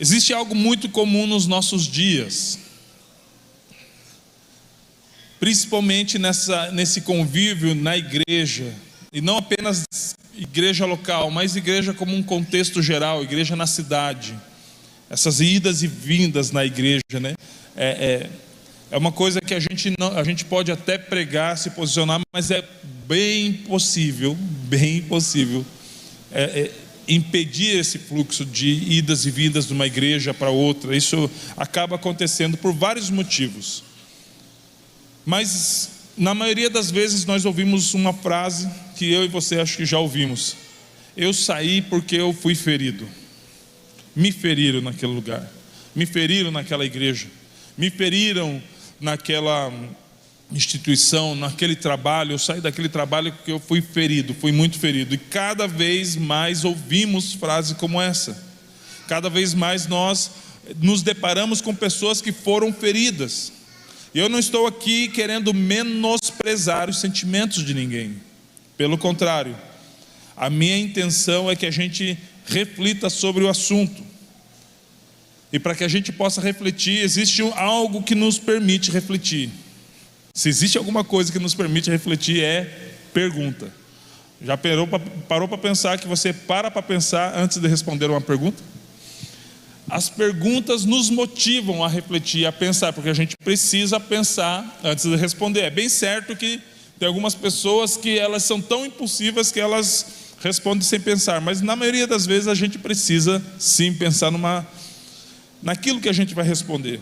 Existe algo muito comum nos nossos dias, principalmente nesse convívio na igreja, e não apenas igreja local, mas igreja como um contexto geral, igreja na cidade. Essas idas e vindas na igreja, né? É uma coisa que a gente pode até pregar, se posicionar, mas é bem impossível impedir esse fluxo de idas e vindas de uma igreja para outra. Isso acaba acontecendo por vários motivos. Mas na maioria das vezes nós ouvimos uma frase que eu e você acho que já ouvimos: eu saí porque eu fui ferido. Me feriram naquele lugar, me feriram naquela igreja, me feriram naquela instituição, naquele trabalho. Eu saí daquele trabalho porque eu fui ferido, fui muito ferido. E cada vez mais ouvimos frases como essa. Cada vez mais nós nos deparamos com pessoas que foram feridas. E eu não estou aqui querendo menosprezar os sentimentos de ninguém. Pelo contrário, a minha intenção é que a gente reflita sobre o assunto. E para que a gente possa refletir, existe algo que nos permite refletir. Se existe alguma coisa que nos permite refletir, é pergunta. Já parou para pensar que você para pensar antes de responder uma pergunta? As perguntas nos motivam a refletir, a pensar, porque a gente precisa pensar antes de responder. É bem certo que tem algumas pessoas que elas são tão impulsivas que elas respondem sem pensar, mas na maioria das vezes a gente precisa sim pensar naquilo que a gente vai responder.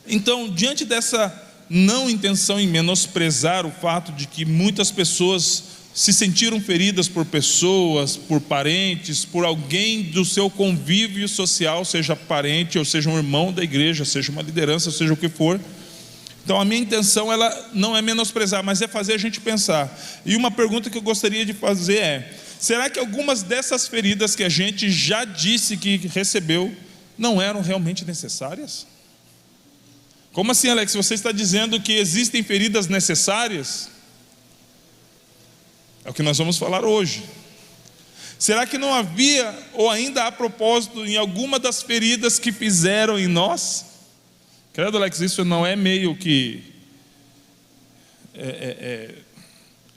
Então, diante dessa não intenção em menosprezar o fato de que muitas pessoas se sentiram feridas por pessoas, por parentes, por alguém do seu convívio social, seja parente, ou seja um irmão da igreja, seja uma liderança, seja o que for. Então a minha intenção, ela não é menosprezar, mas é fazer a gente pensar. E uma pergunta que eu gostaria de fazer é: será que algumas dessas feridas que a gente já disse que recebeu não eram realmente necessárias? Como assim, Alex? Você está dizendo que existem feridas necessárias? É o que nós vamos falar hoje. Será que não havia, ou ainda há propósito em alguma das feridas que fizeram em nós? Credo, Alex, isso não é meio que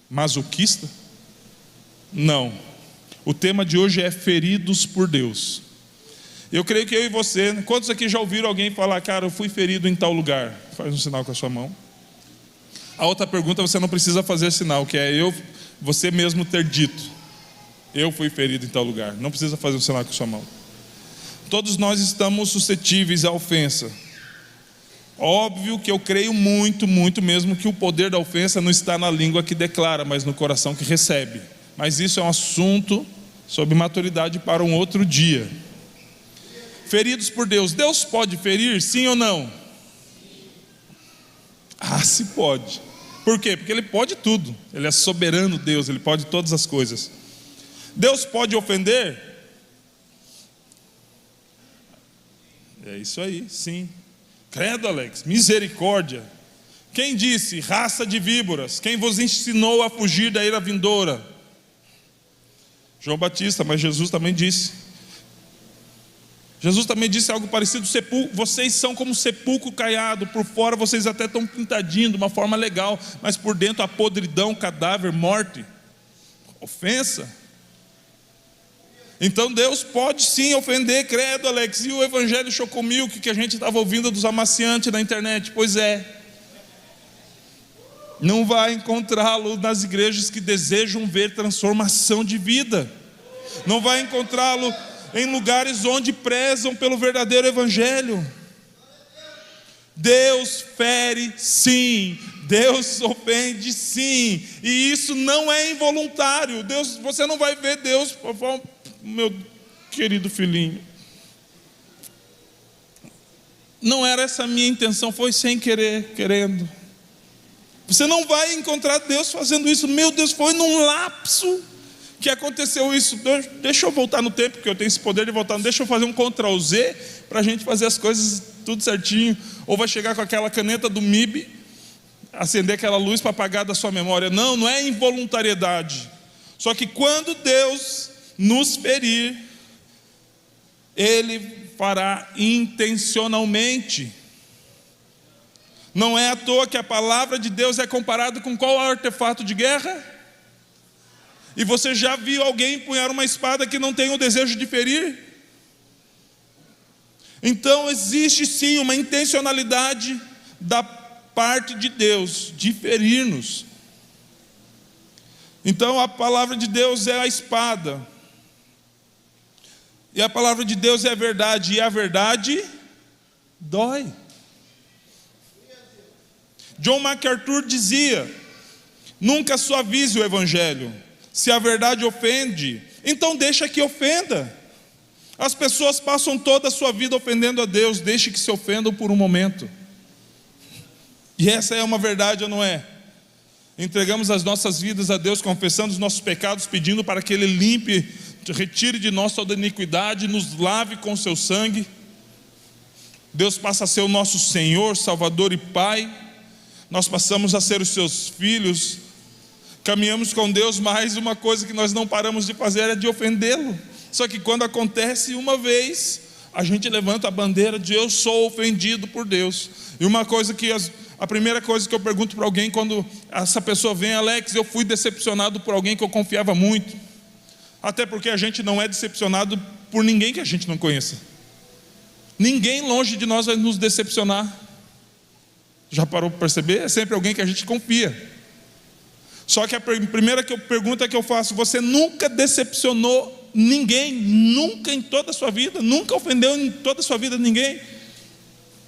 masoquista? Não. O tema de hoje é feridos por Deus. Eu creio que eu e você, quantos aqui já ouviram alguém falar: cara, eu fui ferido em tal lugar? Faz um sinal com a sua mão. A outra pergunta você não precisa fazer sinal, que é você mesmo ter dito: eu fui ferido em tal lugar. Não precisa fazer um sinal com a sua mão. Todos nós estamos suscetíveis à ofensa. Óbvio que eu creio muito mesmo que o poder da ofensa não está na língua que declara, mas no coração que recebe. Mas isso é um assunto sobre maturidade para um outro dia. Feridos por Deus. Deus pode ferir, sim ou não? Ah, se pode. Por quê? Porque Ele pode tudo. Ele é soberano Deus, Ele pode todas as coisas. Deus pode ofender? É isso aí, sim. Credo, Alex, misericórdia. Quem disse? Raça de víboras. Quem vos ensinou a fugir da ira vindoura? João Batista, mas Jesus também disse. Jesus também disse algo parecido: vocês são como sepulcro caiado, por fora vocês até estão pintadinhos de uma forma legal, mas por dentro a podridão, cadáver, morte, ofensa. Então Deus pode sim ofender, credo, Alex. E o evangelho chocomilk que a gente estava ouvindo dos amaciantes na internet? Pois é, não vai encontrá-lo nas igrejas que desejam ver transformação de vida. Não vai encontrá-lo em lugares onde prezam pelo verdadeiro evangelho. Deus fere sim, Deus ofende sim, e isso não é involuntário. Você não vai ver Deus, meu querido filhinho, não era essa a minha intenção, foi sem querer, querendo. Você não vai encontrar Deus fazendo isso. Meu Deus, foi num lapso que aconteceu isso. Deixa eu voltar no tempo, porque eu tenho esse poder de voltar. Deixa eu fazer um Ctrl+Z para a gente fazer as coisas tudo certinho. Ou vai chegar com aquela caneta do MIB, acender aquela luz para apagar da sua memória. Não, não é involuntariedade. Só que quando Deus nos ferir, Ele fará intencionalmente. Não é à toa que a palavra de Deus é comparada com qual artefato de guerra? E você já viu alguém empunhar uma espada que não tem o desejo de ferir? Então existe sim uma intencionalidade da parte de Deus de ferir-nos. Então a palavra de Deus é a espada, e a palavra de Deus é a verdade, e a verdade dói. John MacArthur dizia: nunca suavize o evangelho. Se a verdade ofende, então deixa que ofenda. As pessoas passam toda a sua vida ofendendo a Deus, deixe que se ofendam por um momento. E essa é uma verdade, ou não é? Entregamos as nossas vidas a Deus, confessando os nossos pecados, pedindo para que Ele limpe, retire de nós toda iniquidade, nos lave com seu sangue. Deus passa a ser o nosso Senhor, Salvador e Pai. Nós passamos a ser os seus filhos. Caminhamos com Deus, mas uma coisa que nós não paramos de fazer é de ofendê-lo. Só que quando acontece uma vez, a gente levanta a bandeira de eu sou ofendido por Deus. E uma coisa que a primeira coisa que eu pergunto para alguém quando essa pessoa vem: Alex, eu fui decepcionado por alguém que eu confiava muito. Até porque a gente não é decepcionado por ninguém que a gente não conheça. Ninguém longe de nós vai nos decepcionar. Já parou para perceber? É sempre alguém que a gente confia. Só que a primeira pergunta que eu faço: você nunca decepcionou ninguém? Nunca em toda a sua vida? Nunca ofendeu em toda a sua vida ninguém?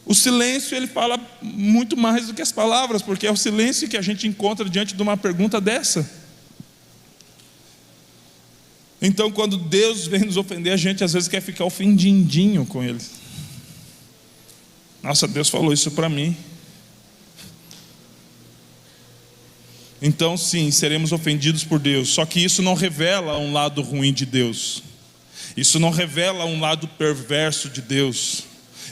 O silêncio, ele fala muito mais do que as palavras, porque é o silêncio que a gente encontra diante de uma pergunta dessa. Então, quando Deus vem nos ofender, a gente às vezes quer ficar ofendidinho com Ele. Nossa, Deus falou isso para mim. Então sim, seremos ofendidos por Deus. Só que isso não revela um lado ruim de Deus. Isso não revela um lado perverso de Deus.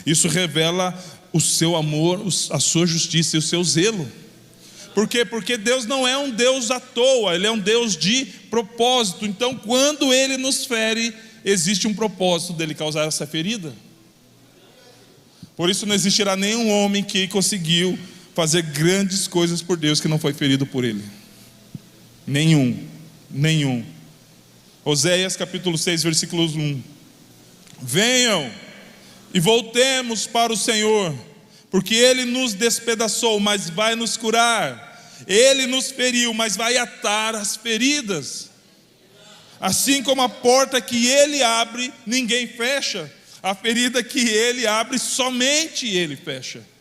Isso revela o seu amor, a sua justiça e o seu zelo. Por quê? Porque Deus não é um Deus à toa, Ele é um Deus de propósito. Então quando Ele nos fere, existe um propósito dele causar essa ferida. Por isso não existirá nenhum homem que conseguiu fazer grandes coisas por Deus que não foi ferido por Ele. Nenhum. Oséias capítulo 6, versículos 1. Venham e voltemos para o Senhor, porque Ele nos despedaçou, mas vai nos curar. Ele nos feriu, mas vai atar as feridas. Assim como a porta que Ele abre, ninguém fecha, a ferida que Ele abre, somente Ele fecha.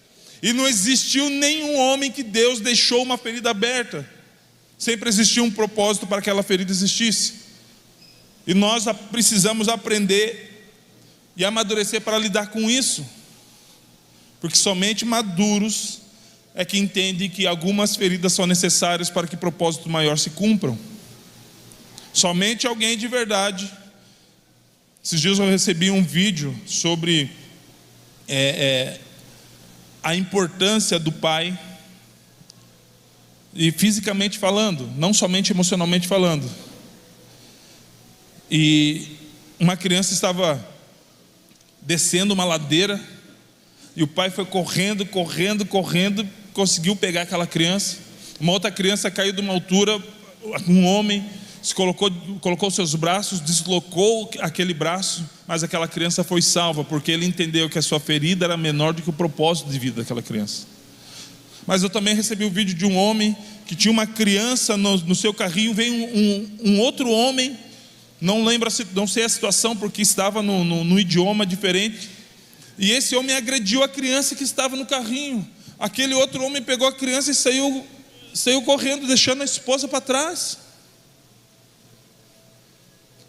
E não existiu nenhum homem que Deus deixou uma ferida aberta. Sempre existiu um propósito para que aquela ferida existisse. E nós precisamos aprender e amadurecer para lidar com isso. Porque somente maduros é que entendem que algumas feridas são necessárias para que propósitos maiores se cumpram. Somente alguém de verdade. Esses dias eu recebi um vídeo sobre a importância do pai, e fisicamente falando, não somente emocionalmente falando. E uma criança estava descendo uma ladeira, e o pai foi correndo, conseguiu pegar aquela criança. Uma outra criança caiu de uma altura, um homem se colocou seus braços, deslocou aquele braço, mas aquela criança foi salva, porque ele entendeu que a sua ferida era menor do que o propósito de vida daquela criança. Mas eu também recebi o vídeo de um homem que tinha uma criança no seu carrinho. Veio um outro homem, não sei a situação, porque estava no idioma diferente, e esse homem agrediu a criança que estava no carrinho. Aquele outro homem pegou a criança e saiu correndo, deixando a esposa para trás.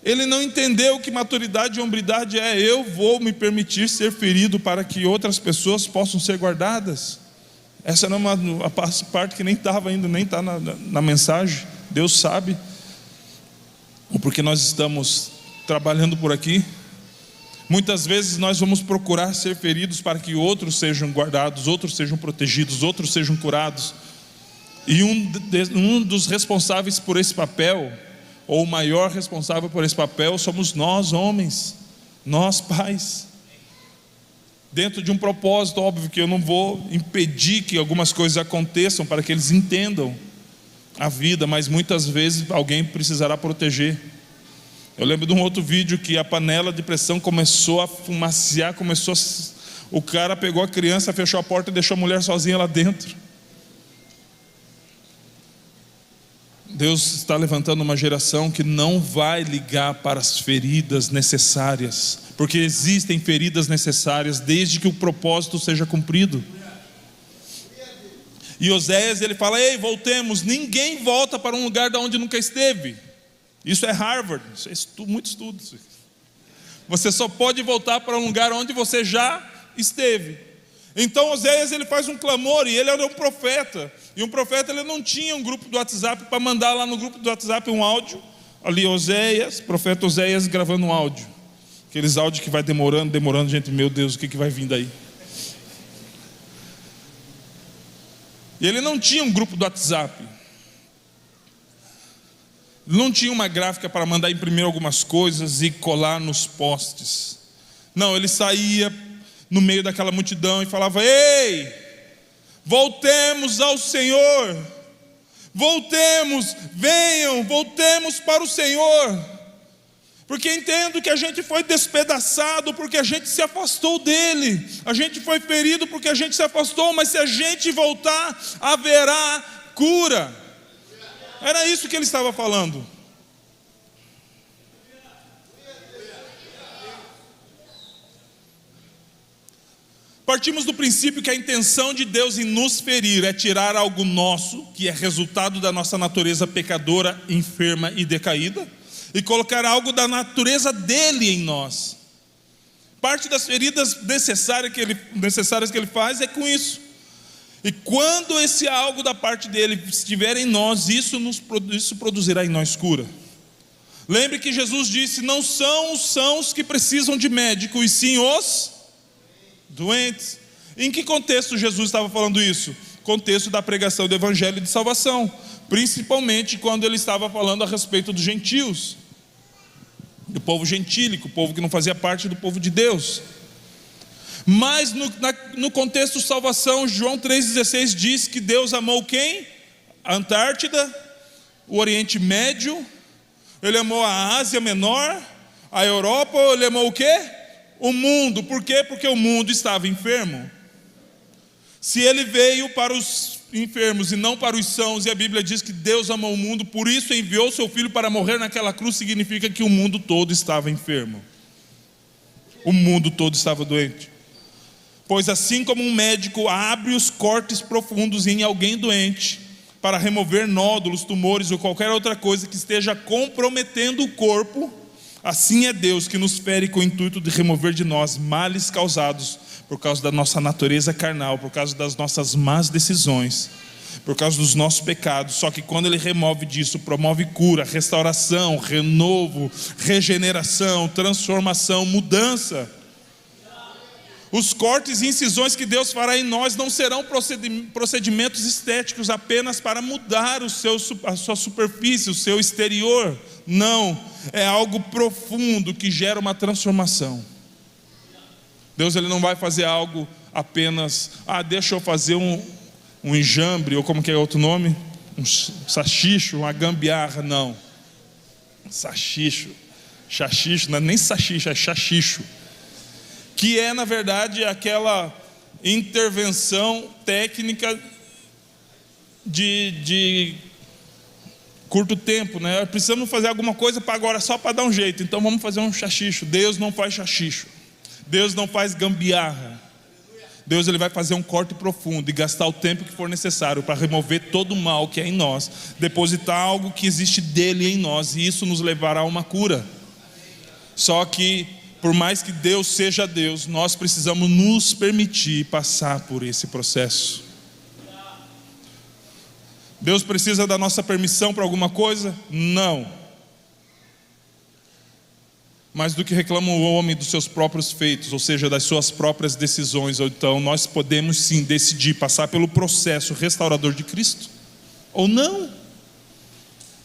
Ele não entendeu que maturidade e hombridade é: eu vou me permitir ser ferido para que outras pessoas possam ser guardadas. Essa era uma parte que nem estava ainda, nem está na mensagem. Deus sabe o porquê nós estamos trabalhando por aqui. Muitas vezes nós vamos procurar ser feridos para que outros sejam guardados, outros sejam protegidos, outros sejam curados. E um dos responsáveis por esse papel, ou o maior responsável por esse papel, somos nós homens, nós pais. dentro de um propósito. Óbvio que eu não vou impedir que algumas coisas aconteçam para que eles entendam a vida, mas muitas vezes alguém precisará proteger. Eu lembro de um outro vídeo que a panela de pressão começou a fumacear, o cara pegou a criança, fechou a porta e deixou a mulher sozinha lá dentro. Deus está levantando uma geração que não vai ligar para as feridas necessárias, porque existem feridas necessárias desde que o propósito seja cumprido. E Oséias, ele fala: ei, voltemos. Ninguém volta para um lugar de onde nunca esteve. Isso é Harvard, isso é muito estudo. Você só pode voltar para um lugar onde você já esteve. Então Oséias, ele faz um clamor, e ele era um profeta. E um profeta, ele não tinha um grupo do WhatsApp para mandar lá no grupo do WhatsApp um áudio. Ali Oséias, profeta Oséias gravando um áudio. Aqueles áudios que vai demorando, gente, meu Deus, o que vai vir daí? E ele não tinha um grupo do WhatsApp. Não tinha uma gráfica para mandar imprimir algumas coisas e colar nos postes. Não, ele saía no meio daquela multidão e falava: ei, voltemos ao Senhor, voltemos, venham, voltemos para o Senhor, porque entendo que a gente foi despedaçado porque a gente se afastou dele, a gente foi ferido porque a gente se afastou, mas se a gente voltar, haverá cura. Era isso que ele estava falando. Partimos do princípio que a intenção de Deus em nos ferir é tirar algo nosso, que é resultado da nossa natureza pecadora, enferma e decaída, e colocar algo da natureza dele em nós. Parte das feridas necessárias que ele faz é com isso. E quando esse algo da parte dele estiver em nós, isso produzirá em nós cura. Lembre que Jesus disse: não são os sãos que precisam de médico, e sim os doentes. Em que contexto Jesus estava falando isso? Contexto da pregação do evangelho de salvação, principalmente quando ele estava falando a respeito dos gentios, do povo gentílico, o povo que não fazia parte do povo de Deus. Mas no contexto de salvação, João 3,16 diz que Deus amou quem? A Antártida, o Oriente Médio, ele amou a Ásia Menor, a Europa, ele amou o quê? O mundo. Por quê? Porque o mundo estava enfermo. Se ele veio para os enfermos e não para os sãos, e a Bíblia diz que Deus amou o mundo, por isso enviou seu Filho para morrer naquela cruz, significa que o mundo todo estava enfermo. O mundo todo estava doente. Pois assim como um médico abre os cortes profundos em alguém doente, para remover nódulos, tumores ou qualquer outra coisa que esteja comprometendo o corpo, assim é Deus que nos fere com o intuito de remover de nós males causados por causa da nossa natureza carnal, por causa das nossas más decisões, por causa dos nossos pecados. Só que quando ele remove disso, promove cura, restauração, renovo, regeneração, transformação, mudança. Os cortes e incisões que Deus fará em nós não serão procedimentos estéticos apenas para mudar a sua superfície, o seu exterior. Não, é algo profundo que gera uma transformação. Deus, ele não vai fazer algo apenas: deixa eu fazer um enjambre, ou como que é outro nome? Um sachicho, uma gambiarra. Não, sachicho, não é nem sachicho, é chachicho, que é na verdade aquela intervenção técnica de curto tempo, né? Precisamos fazer alguma coisa para agora, só para dar um jeito, então vamos fazer um chachicho. Deus não faz chachicho, Deus não faz gambiarra. Deus, ele vai fazer um corte profundo e gastar o tempo que for necessário para remover todo o mal que é em nós, depositar algo que existe dele em nós, e isso nos levará a uma cura. Só que por mais que Deus seja Deus, nós precisamos nos permitir passar por esse processo. Deus precisa da nossa permissão para alguma coisa? Não. Mais do que reclama o homem dos seus próprios feitos, ou seja, das suas próprias decisões, ou então nós podemos sim decidir passar pelo processo restaurador de Cristo, ou não.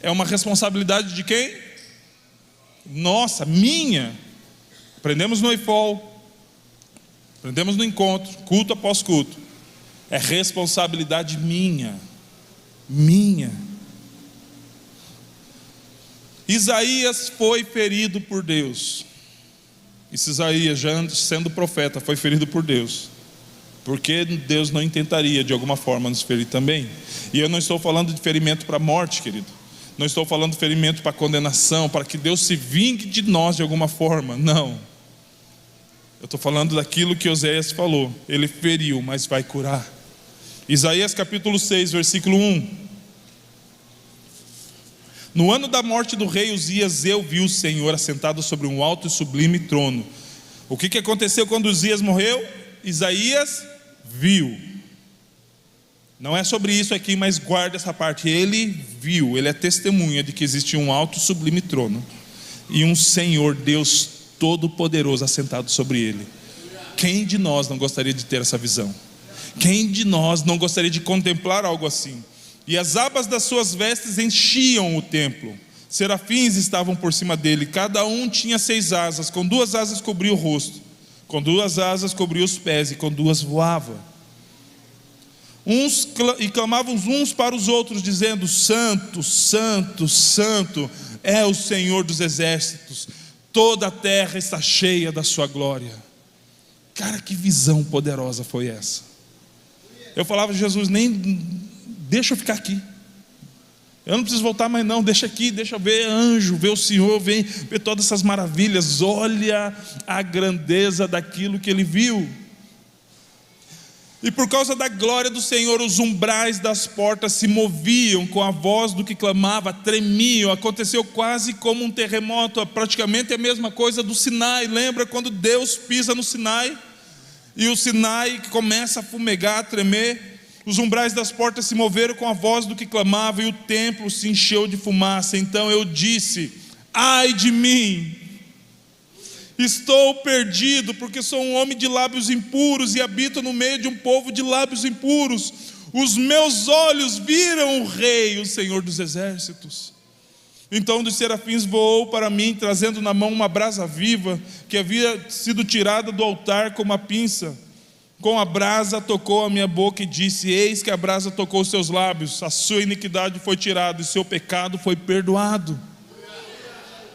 É uma responsabilidade de quem? Nossa, minha. Aprendemos no EIFOL, Aprendemos no encontro, culto após culto. É responsabilidade minha. Isaías foi ferido por Deus. Esse Isaías, já sendo profeta, foi ferido por Deus. Porque Deus não intentaria de alguma forma nos ferir também. E eu não estou falando de ferimento para a morte, querido. Não estou falando de ferimento para condenação, para que Deus se vingue de nós de alguma forma. Não. Eu estou falando daquilo que Oséias falou. Ele feriu, mas vai curar. Isaías capítulo 6, versículo 1. No ano da morte do rei Uzias, eu vi o Senhor assentado sobre um alto e sublime trono. O que aconteceu quando Uzias morreu? Isaías viu. Não é sobre isso aqui, mas guarda essa parte. Ele viu, ele é testemunha de que existe um alto e sublime trono e um Senhor Deus Todo-Poderoso assentado sobre ele. Quem de nós não gostaria de ter essa visão? Quem de nós não gostaria de contemplar algo assim? E as abas das suas vestes enchiam o templo. Serafins estavam por cima dele. Cada um tinha 6 asas. Com 2 asas cobria o rosto, com 2 asas cobria os pés, e com 2 voava. E clamavam uns para os outros, dizendo: Santo, Santo, Santo é o Senhor dos exércitos. Toda a terra está cheia da sua glória. Cara, que visão poderosa foi essa? Eu falava: Jesus, nem deixa eu ficar aqui. Eu não preciso voltar mais não, deixa aqui, deixa eu ver anjo, ver o Senhor, ver todas essas maravilhas. Olha a grandeza daquilo que ele viu. E por causa da glória do Senhor, os umbrais das portas se moviam com a voz do que clamava, tremiam. Aconteceu quase como um terremoto, praticamente a mesma coisa do Sinai. Lembra quando Deus pisa no Sinai? E o Sinai começa a fumegar, a tremer. Os umbrais das portas se moveram com a voz do que clamava, e o templo se encheu de fumaça. Então eu disse: ai de mim, estou perdido, porque sou um homem de lábios impuros e habito no meio de um povo de lábios impuros. Os meus olhos viram o Rei, o Senhor dos exércitos. Então um dos serafins voou para mim, trazendo na mão uma brasa viva, que havia sido tirada do altar com uma pinça. Com a brasa tocou a minha boca e disse: eis que a brasa tocou os seus lábios, a sua iniquidade foi tirada e seu pecado foi perdoado.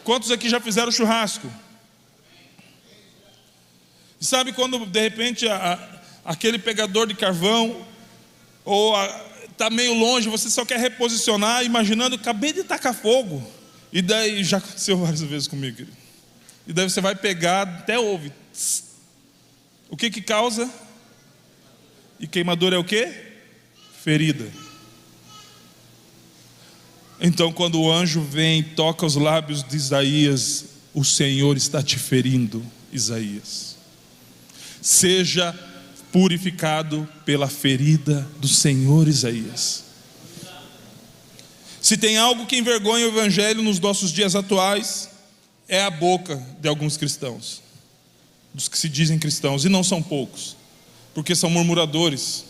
Quantos aqui já fizeram churrasco? E sabe quando de repente aquele pegador de carvão está meio longe, você só quer reposicionar, imaginando: acabei de tacar fogo. E daí, já aconteceu várias vezes comigo, querido. E daí você vai pegar, até ouve. O que causa? E queimadura é o quê? Ferida. Então quando o anjo vem e toca os lábios de Isaías, o Senhor está te ferindo, Isaías. Seja purificado pela ferida do Senhor, Isaías. Se tem algo que envergonha o Evangelho nos nossos dias atuais, é a boca de alguns cristãos, dos que se dizem cristãos, e não são poucos, porque são murmuradores,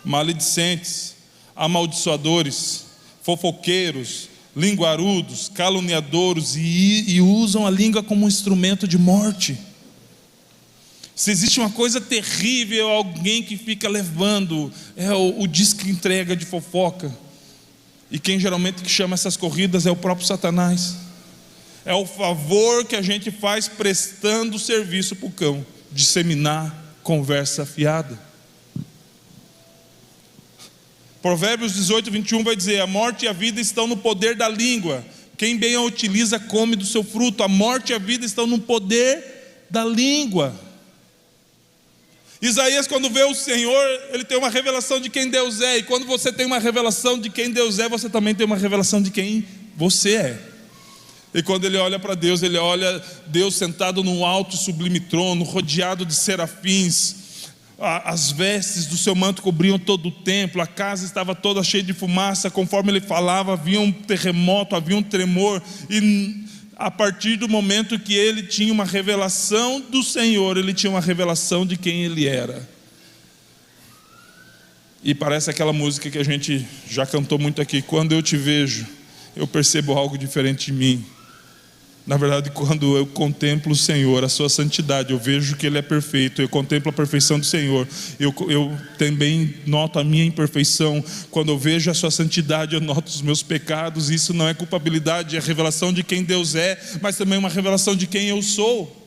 maledicentes, amaldiçoadores, fofoqueiros, linguarudos, caluniadores, e usam a língua como um instrumento de morte. Se existe uma coisa terrível, é alguém que fica levando, o disco entrega de fofoca. E quem geralmente que chama essas corridas é o próprio Satanás. É o favor que a gente faz prestando serviço para o cão, disseminar conversa fiada. Provérbios 18, 21 vai dizer: a morte e a vida estão no poder da língua, quem bem a utiliza come do seu fruto. A morte e a vida estão no poder da língua. Isaías, quando vê o Senhor, ele tem uma revelação de quem Deus é. E quando você tem uma revelação de quem Deus é, você também tem uma revelação de quem você é. E quando ele olha para Deus, ele olha Deus sentado num alto e sublime trono, rodeado de serafins. As vestes do seu manto cobriam todo o templo, a casa estava toda cheia de fumaça. Conforme ele falava, havia um terremoto, havia um tremor. E a partir do momento que ele tinha uma revelação do Senhor, ele tinha uma revelação de quem ele era. E parece aquela música que a gente já cantou muito aqui: quando eu te vejo, eu percebo algo diferente de mim. Na verdade, quando eu contemplo o Senhor, a sua santidade, eu vejo que Ele é perfeito, eu contemplo a perfeição do Senhor, eu também noto a minha imperfeição. Quando eu vejo a sua santidade, eu noto os meus pecados. Isso não é culpabilidade, é revelação de quem Deus é, mas também uma revelação de quem eu sou.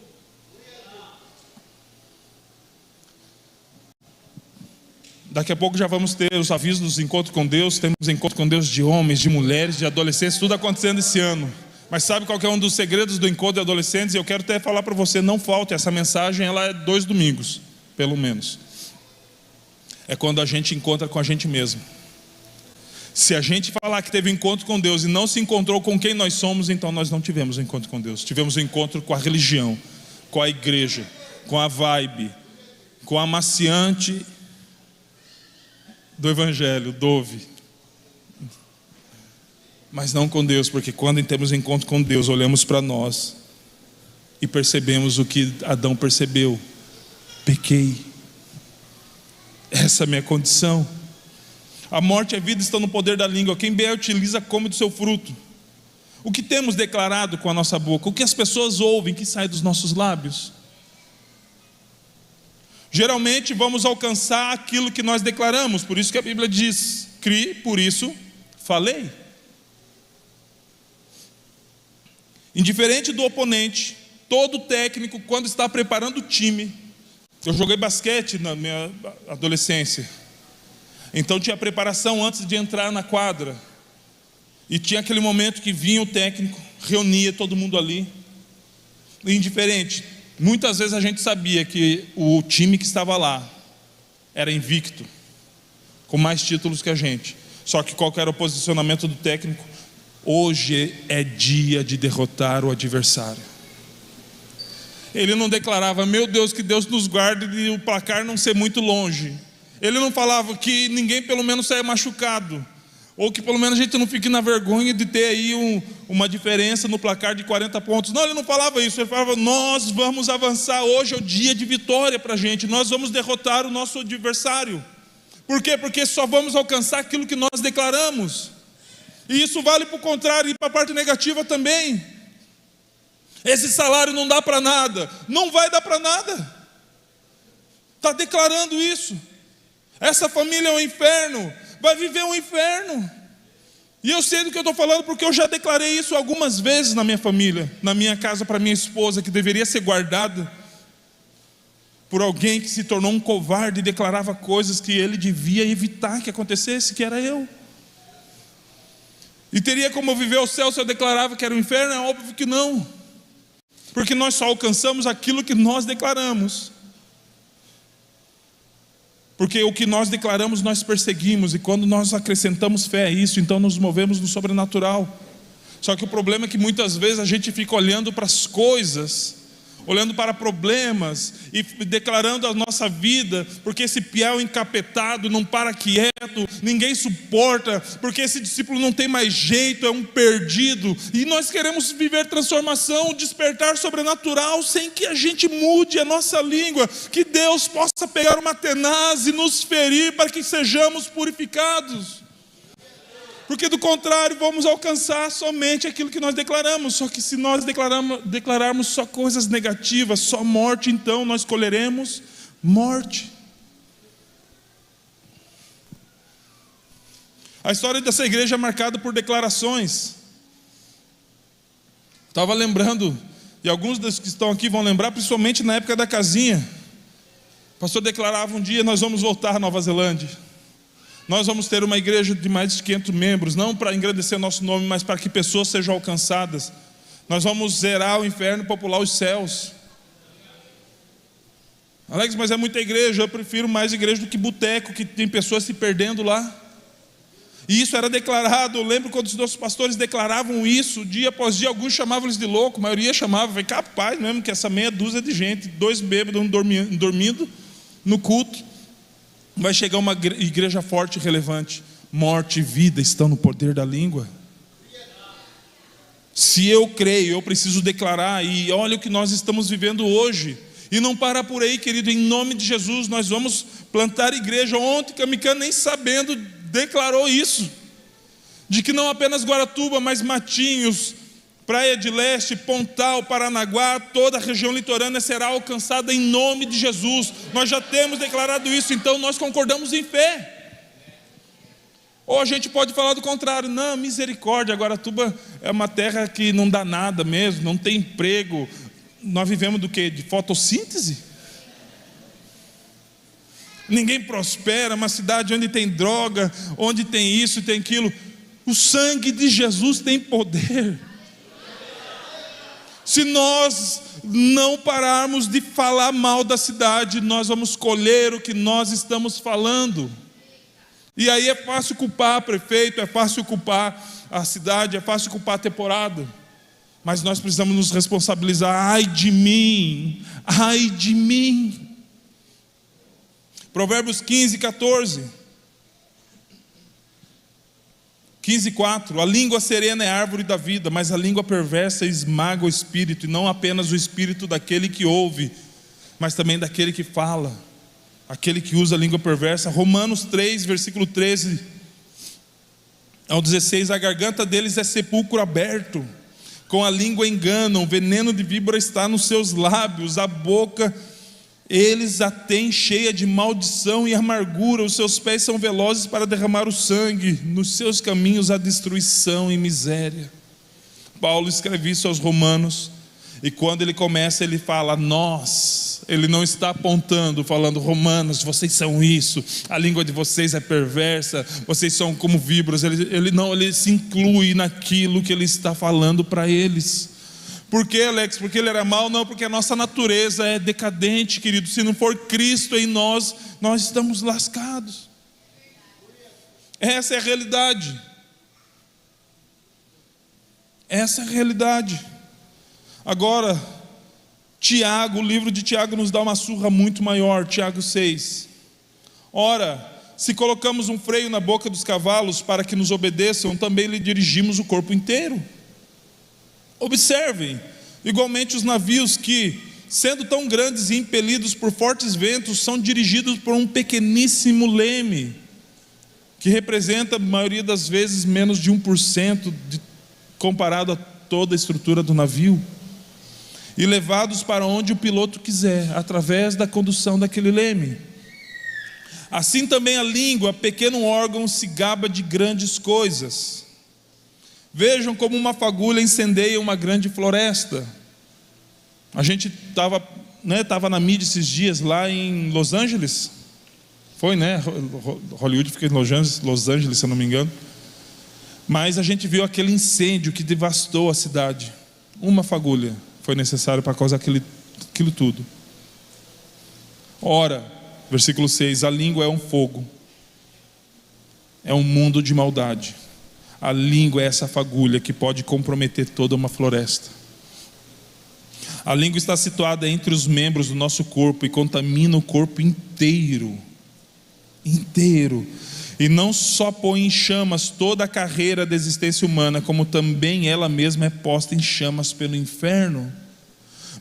Daqui a pouco já vamos ter os avisos dos encontros com Deus. Temos encontro com Deus de homens, de mulheres, de adolescentes, tudo acontecendo esse ano. Mas sabe qual que é um dos segredos do encontro de adolescentes? E eu quero até falar para você, não falte, essa mensagem ela é 2 domingos, pelo menos. É quando a gente encontra com a gente mesmo. Se a gente falar que teve encontro com Deus e não se encontrou com quem nós somos, então nós não tivemos encontro com Deus. Tivemos um encontro com a religião, com a igreja, com a vibe, com a amaciante do evangelho, dove. Mas não com Deus, porque quando temos encontro com Deus, olhamos para nós e percebemos o que Adão percebeu: pequei, essa é a minha condição. A morte e a vida estão no poder da língua, quem bem a utiliza come do seu fruto. O que temos declarado com a nossa boca, o que as pessoas ouvem que sai dos nossos lábios. Geralmente vamos alcançar aquilo que nós declaramos, por isso que a Bíblia diz: criei, por isso falei. Indiferente do oponente, todo técnico, quando está preparando o time, eu joguei basquete na minha adolescência, então tinha preparação antes de entrar na quadra, e tinha aquele momento que vinha o técnico, reunia todo mundo ali. Indiferente, muitas vezes a gente sabia que o time que estava lá era invicto, com mais títulos que a gente. Só que qual que era o posicionamento do técnico? Hoje é dia de derrotar o adversário. Ele não declarava: meu Deus, que Deus nos guarde de o placar não ser muito longe. Ele não falava que ninguém pelo menos saia machucado, ou que pelo menos a gente não fique na vergonha de ter aí uma diferença no placar de 40 pontos. Não, ele não falava isso. Ele falava: nós vamos avançar, hoje é o dia de vitória para a gente, nós vamos derrotar o nosso adversário. Por quê? Porque só vamos alcançar aquilo que nós declaramos. E isso vale para o contrário e para a parte negativa também. Esse salário não dá para nada. Não vai dar para nada. Está declarando isso. Essa família é um inferno. Vai viver um inferno. E eu sei do que eu estou falando, porque eu já declarei isso algumas vezes na minha família, na minha casa, para minha esposa, que deveria ser guardada por alguém que se tornou um covarde e declarava coisas que ele devia evitar que acontecesse, que era eu. E teria como viver o céu se eu declarava que era o inferno? É óbvio que não, porque nós só alcançamos aquilo que nós declaramos. Porque o que nós declaramos nós perseguimos, e quando nós acrescentamos fé a isso, então nos movemos no sobrenatural. Só que o problema é que muitas vezes a gente fica olhando para as coisas, olhando para problemas e declarando a nossa vida, porque esse piau encapetado não para quieto, ninguém suporta, porque esse discípulo não tem mais jeito, é um perdido. E nós queremos viver transformação, despertar sobrenatural, sem que a gente mude a nossa língua, que Deus possa pegar uma tenaz e nos ferir para que sejamos purificados. Porque do contrário vamos alcançar somente aquilo que nós declaramos. Só que se nós declararmos só coisas negativas, só morte, então nós colheremos morte. A história dessa igreja é marcada por declarações. Estava lembrando, e alguns dos que estão aqui vão lembrar, principalmente na época da casinha. O pastor declarava um dia: nós vamos voltar à Nova Zelândia. Nós vamos ter uma igreja de mais de 500 membros, não para engrandecer nosso nome, mas para que pessoas sejam alcançadas. Nós vamos zerar o inferno e popular os céus. Alex, mas é muita igreja, eu prefiro mais igreja do que boteco, que tem pessoas se perdendo lá. E isso era declarado. Eu lembro quando os nossos pastores declaravam isso, dia após dia, alguns chamavam eles de louco, a maioria chamava, foi capaz mesmo que essa meia dúzia de gente, 2 bêbados dormindo no culto. Vai chegar uma igreja forte e relevante. Morte e vida estão no poder da língua. Se eu creio, eu preciso declarar. E olha o que nós estamos vivendo hoje. E não para por aí, querido. Em nome de Jesus, nós vamos plantar igreja. Ontem, Camicano, nem sabendo, declarou isso. De que não apenas Guaratuba, mas Matinhos, Praia de Leste, Pontal, Paranaguá, toda a região litorânea será alcançada em nome de Jesus. Nós já temos declarado isso, então nós concordamos em fé. Ou a gente pode falar do contrário: não, misericórdia, Guaratuba é uma terra que não dá nada mesmo, não tem emprego. Nós vivemos do quê? De fotossíntese? Ninguém prospera, uma cidade onde tem droga, onde tem isso e tem aquilo. O sangue de Jesus tem poder. Se nós não pararmos de falar mal da cidade, nós vamos colher o que nós estamos falando. E aí é fácil culpar prefeito, é fácil culpar a cidade, é fácil culpar a temporada. Mas nós precisamos nos responsabilizar. Ai de mim, ai de mim. Provérbios 15, 14. 15:4. A língua serena é árvore da vida, mas a língua perversa esmaga o espírito, e não apenas o espírito daquele que ouve, mas também daquele que fala, aquele que usa a língua perversa. Romanos 3, versículo 13 ao 16. A garganta deles é sepulcro aberto, com a língua enganam, o veneno de víbora está nos seus lábios, a boca eles a têm cheia de maldição e amargura, os seus pés são velozes para derramar o sangue, nos seus caminhos há destruição e miséria. Paulo escreve isso aos romanos, e quando ele começa, ele fala nós. Ele não está apontando, falando: romanos, vocês são isso, a língua de vocês é perversa, vocês são como víboras. Ele se inclui naquilo que ele está falando para eles. Por que, Alex? Porque ele era mau? Não, porque a nossa natureza é decadente, querido. Se não for Cristo em nós, nós estamos lascados. Essa é a realidade. Essa é a realidade. Agora, Tiago, o livro de Tiago nos dá uma surra muito maior. Tiago 6. Ora, se colocamos um freio na boca dos cavalos para que nos obedeçam, também lhe dirigimos o corpo inteiro. Observem, igualmente os navios que, sendo tão grandes e impelidos por fortes ventos, são dirigidos por um pequeníssimo leme, que representa, a maioria das vezes, menos de 1% comparado a toda a estrutura do navio, e levados para onde o piloto quiser, através da condução daquele leme. Assim também a língua, pequeno órgão, se gaba de grandes coisas. Vejam como uma fagulha incendeia uma grande floresta. A gente estava na mídia esses dias lá em Los Angeles. Foi, né? Hollywood fica em Los Angeles, se eu não me engano. Mas a gente viu aquele incêndio que devastou a cidade. Uma fagulha foi necessária para causar aquilo tudo. Ora, versículo 6, a língua é um fogo, é um mundo de maldade. A língua é essa fagulha que pode comprometer toda uma floresta. A língua está situada entre os membros do nosso corpo e contamina o corpo inteiro. E não só põe em chamas toda a carreira da existência humana, como também ela mesma é posta em chamas pelo inferno.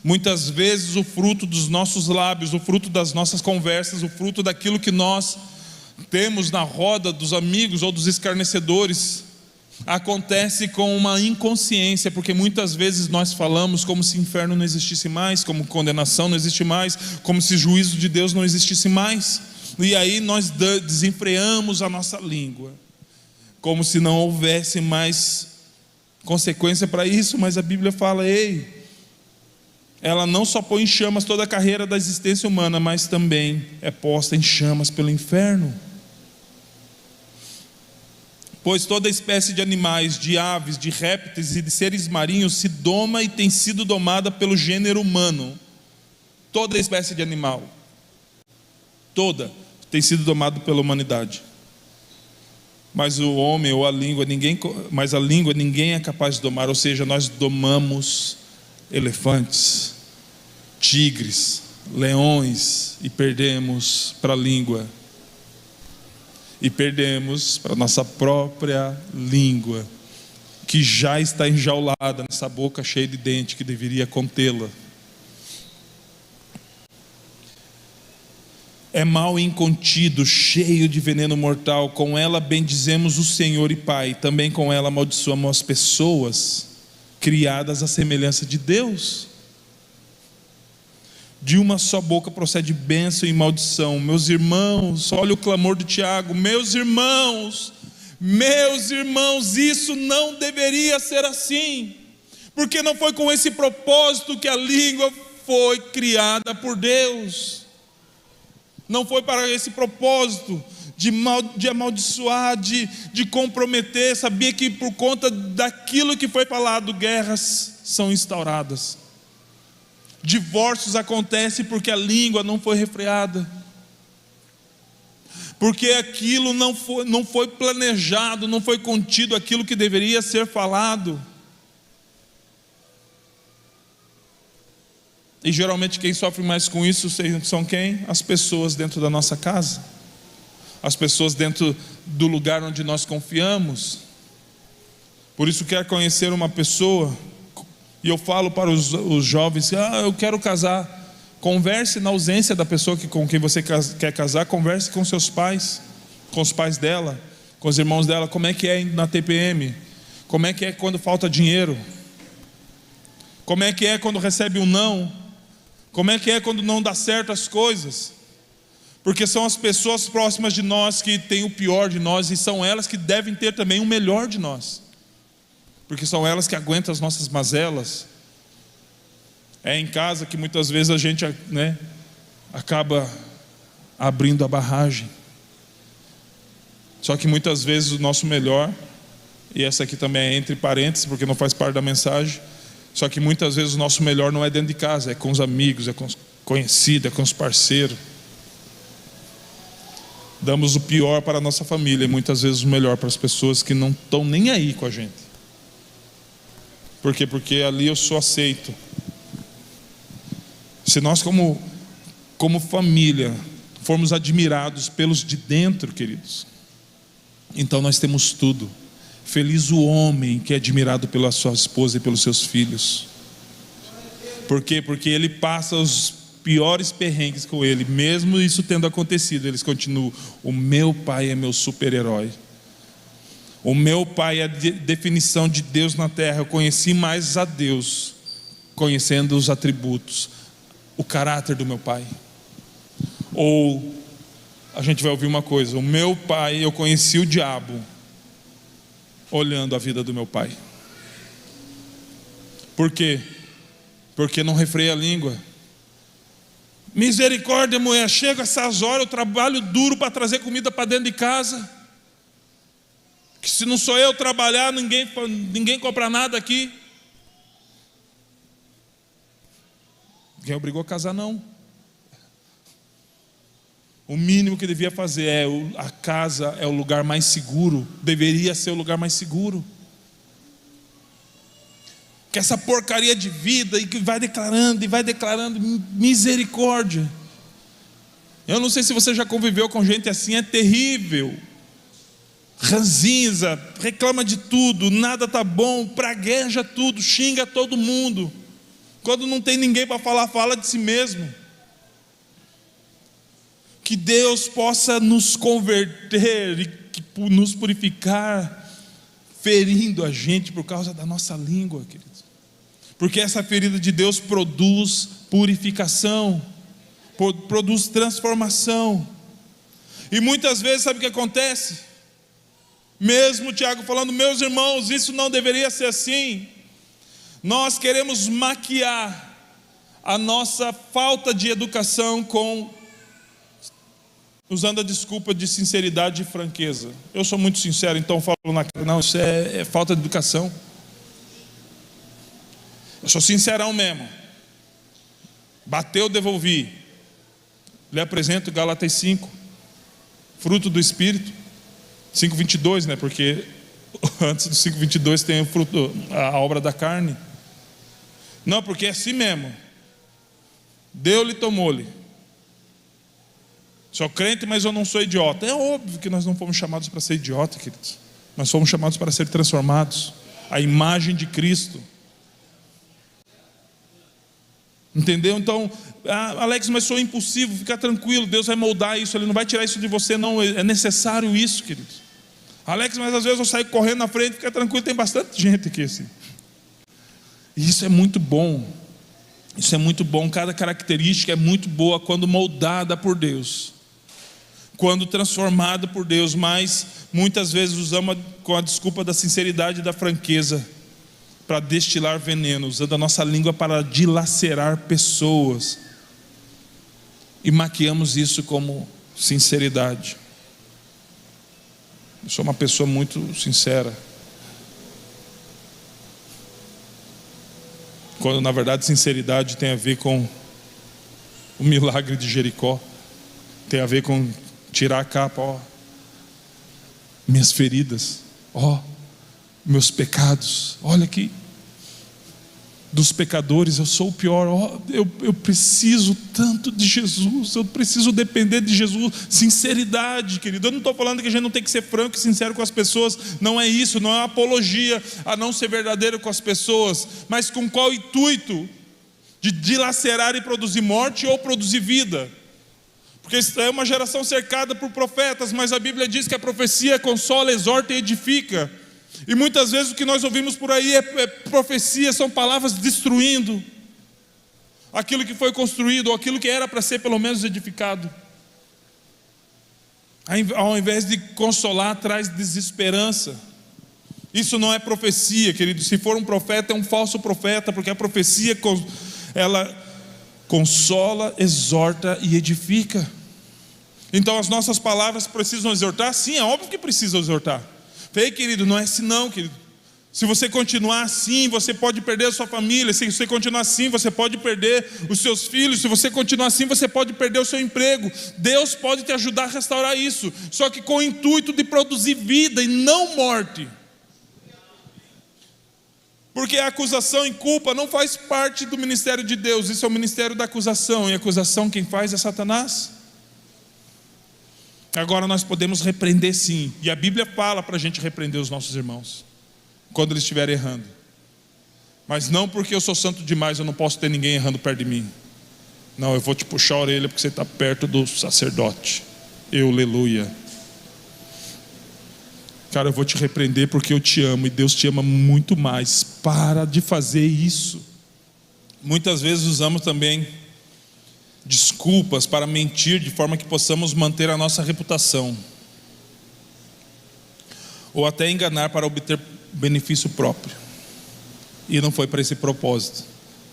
Muitas vezes o fruto dos nossos lábios, o fruto das nossas conversas, o fruto daquilo que nós temos na roda dos amigos ou dos escarnecedores, acontece com uma inconsciência, porque muitas vezes nós falamos como se inferno não existisse mais, como condenação não existe mais, como se juízo de Deus não existisse mais. E aí nós desenfreamos a nossa língua, como se não houvesse mais consequência para isso. Mas a Bíblia fala: ei, ela não só põe em chamas toda a carreira da existência humana, mas também é posta em chamas pelo inferno. Pois toda espécie de animais, de aves, de répteis e de seres marinhos se doma e tem sido domada pelo gênero humano. Toda espécie de animal, toda, tem sido domada pela humanidade. Mas o homem ou a língua, ninguém é capaz de domar. Ou seja, nós domamos elefantes, tigres, leões, e perdemos para a língua. E perdemos para a nossa própria língua, que já está enjaulada nessa boca cheia de dente que deveria contê-la. É mal incontido, cheio de veneno mortal. Com ela bendizemos o Senhor e Pai, também com ela amaldiçoamos as pessoas criadas à semelhança de Deus. De uma só boca procede bênção e maldição. Meus irmãos, olha o clamor de Tiago: meus irmãos, isso não deveria ser assim, porque não foi com esse propósito que a língua foi criada por Deus. Não foi para esse propósito de amaldiçoar, de comprometer. Sabia que por conta daquilo que foi falado, guerras são instauradas, divórcios acontecem porque a língua não foi refreada, porque aquilo não foi planejado, não foi contido aquilo que deveria ser falado. E geralmente quem sofre mais com isso são quem? As pessoas dentro da nossa casa, as pessoas dentro do lugar onde nós confiamos. Por isso, quer conhecer uma pessoa, e eu falo para os jovens: eu quero casar. Converse na ausência da pessoa com quem você quer casar. Converse com seus pais, com os pais dela, com os irmãos dela. Como é que é na TPM? Como é que é quando falta dinheiro? Como é que é quando recebe um não? Como é que é quando não dá certo as coisas? Porque são as pessoas próximas de nós que têm o pior de nós, e são elas que devem ter também o melhor de nós, porque são elas que aguentam as nossas mazelas. É em casa que muitas vezes a gente, acaba abrindo a barragem. Só que muitas vezes o nosso melhor, e essa aqui também é entre parênteses, porque não faz parte da mensagem, só que muitas vezes o nosso melhor não é dentro de casa, é com os amigos, é com os conhecidos, é com os parceiros. Damos o pior para a nossa família, e muitas vezes o melhor para as pessoas que não estão nem aí com a gente. Por quê? Porque ali eu sou aceito. Se nós como família formos admirados pelos de dentro, queridos, então nós temos tudo. Feliz o homem que é admirado pela sua esposa e pelos seus filhos. Por quê? Porque ele passa os piores perrengues com ele. Mesmo isso tendo acontecido, eles continuam: o meu pai é meu super-herói. O meu pai é a definição de Deus na terra. Eu conheci mais a Deus conhecendo os atributos, o caráter do meu pai. Ou a gente vai ouvir uma coisa: o meu pai, eu conheci o diabo olhando a vida do meu pai. Por quê? Porque não refreia a língua. Misericórdia, mulher, chega essas horas, eu trabalho duro para trazer comida para dentro de casa, que se não sou eu trabalhar, ninguém compra nada aqui. Ninguém obrigou a casar, não. O mínimo que devia fazer a casa é o lugar mais seguro, deveria ser o lugar mais seguro. Que essa porcaria de vida, e que vai declarando misericórdia. Eu não sei se você já conviveu com gente assim, é terrível. Ranzinza, reclama de tudo, nada tá bom, pragueja tudo, xinga todo mundo. Quando não tem ninguém para falar, fala de si mesmo. Que Deus possa nos converter e nos purificar, ferindo a gente por causa da nossa língua, queridos. Porque essa ferida de Deus produz purificação, produz transformação. E muitas vezes, sabe o que acontece? Mesmo Tiago falando: meus irmãos, isso não deveria ser assim. Nós queremos maquiar a nossa falta de educação usando a desculpa de sinceridade e franqueza. Eu sou muito sincero, então falo não, isso é falta de educação. Eu sou sincerão mesmo. Bateu, devolvi. Lhe apresento Gálatas 5, fruto do Espírito, 5:22, porque antes do 5:22 tem o fruto, a obra da carne. Não, porque é assim mesmo. Deu-lhe, tomou-lhe. Sou crente, mas eu não sou idiota. É óbvio que nós não fomos chamados para ser idiota, queridos. Nós fomos chamados para ser transformados à imagem de Cristo. Entendeu? Então, Alex, mas sou impulsivo. Fica tranquilo, Deus vai moldar isso. Ele não vai tirar isso de você, não. É necessário isso, queridos. Alex, mas às vezes eu saio correndo na frente. Fica tranquilo, tem bastante gente aqui assim. E isso é muito bom. Isso é muito bom. Cada característica é muito boa quando moldada por Deus, quando transformada por Deus. Mas muitas vezes usamos com a desculpa da sinceridade e da franqueza para destilar veneno, usando a nossa língua para dilacerar pessoas, e maquiamos isso como sinceridade. Eu sou uma pessoa muito sincera, quando na verdade sinceridade tem a ver com o milagre de Jericó, tem a ver com tirar a capa, ó, minhas feridas, ó, meus pecados, olha aqui, dos pecadores eu sou o pior, ó, eu preciso tanto de Jesus, eu preciso depender de Jesus. Sinceridade, querido. Eu não estou falando que a gente não tem que ser franco e sincero com as pessoas, não é isso, não é uma apologia a não ser verdadeiro com as pessoas, mas com qual intuito? De dilacerar e produzir morte ou produzir vida? Porque é uma geração cercada por profetas, mas a Bíblia diz que a profecia consola, exorta e edifica. E muitas vezes o que nós ouvimos por aí é profecia, são palavras destruindo aquilo que foi construído, ou aquilo que era para ser pelo menos edificado. Ao invés de consolar, traz desesperança. Isso não é profecia, querido. Se for um profeta, é um falso profeta, porque a profecia, ela consola, exorta e edifica. Então as nossas palavras precisam exortar? Sim, é óbvio que precisam exortar. Ei, querido, não é assim não, querido. Se você continuar assim, você pode perder a sua família. Se você continuar assim, você pode perder os seus filhos. Se você continuar assim, você pode perder o seu emprego. Deus pode te ajudar a restaurar isso, só que com o intuito de produzir vida e não morte. Porque a acusação e culpa não faz parte do ministério de Deus. Isso é o ministério da acusação, e a acusação quem faz é Satanás. Agora nós podemos repreender sim, e a Bíblia fala para a gente repreender os nossos irmãos quando eles estiverem errando, mas não porque eu sou santo demais, eu não posso ter ninguém errando perto de mim. Não, eu vou te puxar a orelha porque você está perto do sacerdote. Aleluia. Cara, eu vou te repreender porque eu te amo, e Deus te ama muito mais. Para de fazer isso. Muitas vezes usamos também desculpas para mentir, de forma que possamos manter a nossa reputação, ou até enganar para obter benefício próprio, e não foi para esse propósito.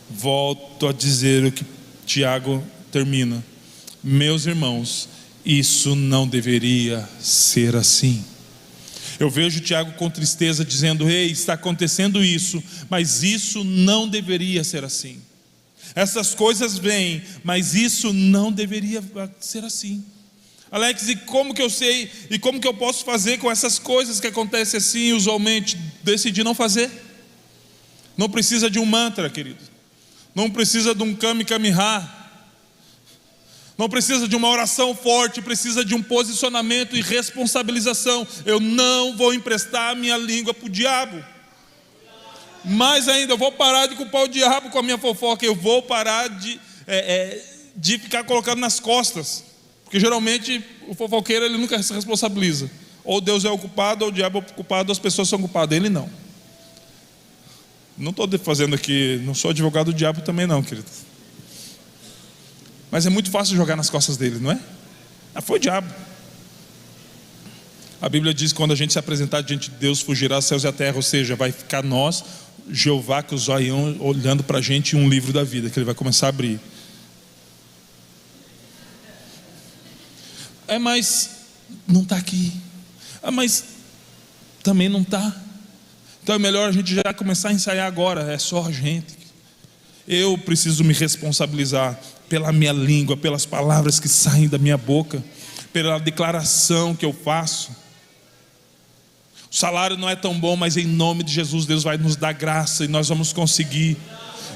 Volto a dizer o que Tiago termina: meus irmãos, isso não deveria ser assim. Eu vejo Tiago com tristeza dizendo: ei, está acontecendo isso, mas isso não deveria ser assim. Essas coisas vêm, mas isso não deveria ser assim. Alex, e como que eu sei, e como que eu posso fazer com essas coisas que acontecem assim, usualmente? Decidi não fazer. Não precisa de um mantra, querido. Não precisa de um Kami Kamiha. Não precisa de uma oração forte, precisa de um posicionamento e responsabilização. Eu não vou emprestar a minha língua para o diabo. Mais ainda, eu vou parar de culpar o diabo com a minha fofoca. Eu vou parar de ficar colocando nas costas, porque geralmente o fofoqueiro, ele nunca se responsabiliza. Ou Deus é o culpado, ou o diabo é o culpado, as pessoas são culpadas, ele não. Não estou fazendo aqui, não sou advogado do diabo também não, querido. Mas é muito fácil jogar nas costas dele, não é? Foi o diabo. A Bíblia diz que quando a gente se apresentar diante de Deus, fugirá os céus e a terra. Ou seja, vai ficar nós, Jeová, com os zoião, olhando para a gente um livro da vida, que ele vai começar a abrir. Mas não está aqui. Mas também não está. Então é melhor a gente já começar a ensaiar agora. É só a gente. Eu preciso me responsabilizar pela minha língua, pelas palavras que saem da minha boca, pela declaração que eu faço. O salário não é tão bom, mas em nome de Jesus, Deus vai nos dar graça e nós vamos conseguir.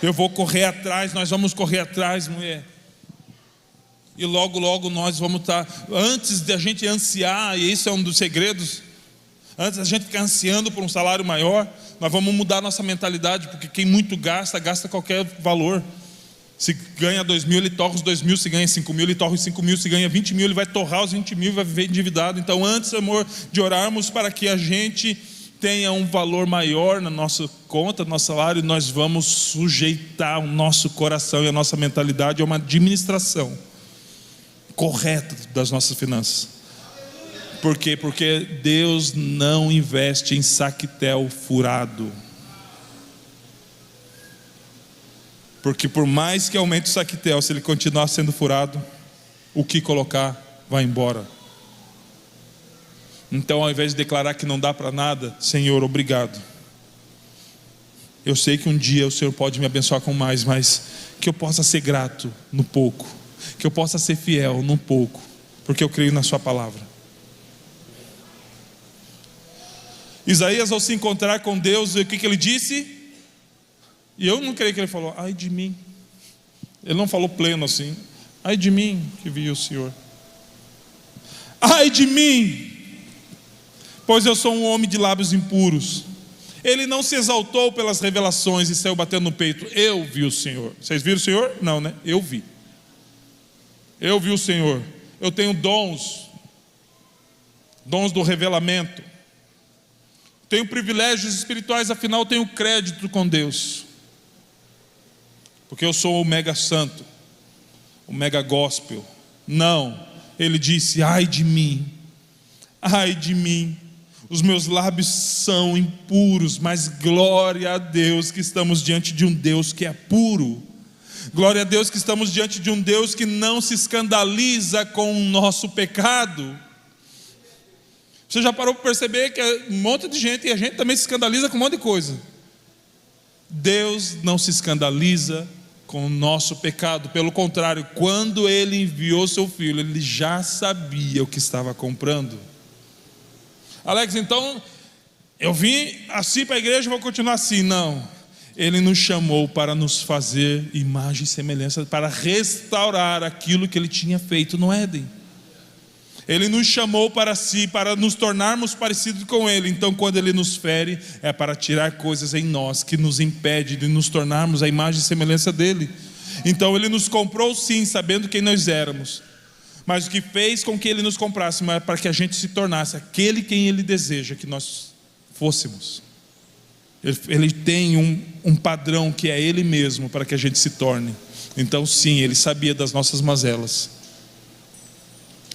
Eu vou correr atrás, nós vamos correr atrás, mulher. E logo, logo nós vamos estar, antes de a gente ansiar, e isso é um dos segredos, antes da gente ficar ansiando por um salário maior, nós vamos mudar nossa mentalidade, porque quem muito gasta, gasta qualquer valor. Se ganha 2.000, ele torra os 2.000. Se ganha 5.000, ele torra os 5.000. Se ganha 20.000, ele vai torrar os 20.000 e vai viver endividado. Então antes, amor, de orarmos para que a gente tenha um valor maior na nossa conta, no nosso salário, nós vamos sujeitar o nosso coração e a nossa mentalidade a uma administração correta das nossas finanças. Por quê? Porque Deus não investe em saquetel furado. Porque por mais que aumente o saquetel, se ele continuar sendo furado, o que colocar vai embora. Então, ao invés de declarar que não dá para nada, Senhor, obrigado. Eu sei que um dia o Senhor pode me abençoar com mais, mas que eu possa ser grato no pouco, que eu possa ser fiel no pouco, porque eu creio na sua palavra. Isaías, ao se encontrar com Deus, o que ele disse? E eu não creio que ele falou, ai de mim. Ele não falou pleno assim, ai de mim que vi o Senhor. Ai de mim, pois eu sou um homem de lábios impuros. Ele não se exaltou pelas revelações e saiu batendo no peito. Eu vi o Senhor. Vocês viram o Senhor? Não, né? Eu vi o Senhor. Eu tenho dons do revelamento, tenho privilégios espirituais, afinal tenho crédito com Deus, porque eu sou o mega santo, o mega gospel. Não, ele disse, ai de mim, os meus lábios são impuros, mas glória a Deus que estamos diante de um Deus que é puro. Glória a Deus que estamos diante de um Deus que não se escandaliza com o nosso pecado. Você já parou para perceber que é um monte de gente, e a gente também se escandaliza com um monte de coisa. Deus não se escandaliza com o nosso pecado. Pelo contrário, quando Ele enviou seu Filho, Ele já sabia o que estava comprando. Alex, então eu vim assim para a igreja e vou continuar assim. Não, Ele nos chamou para nos fazer imagem e semelhança, para restaurar aquilo que Ele tinha feito no Éden. Ele nos chamou para si, para nos tornarmos parecidos com Ele. Então quando Ele nos fere, é para tirar coisas em nós que nos impedem de nos tornarmos a imagem e semelhança dEle. Então Ele nos comprou sim, sabendo quem nós éramos, mas o que fez com que Ele nos comprasse é para que a gente se tornasse aquele quem Ele deseja que nós fôssemos. Ele tem um padrão que é Ele mesmo para que a gente se torne. Então sim, Ele sabia das nossas mazelas.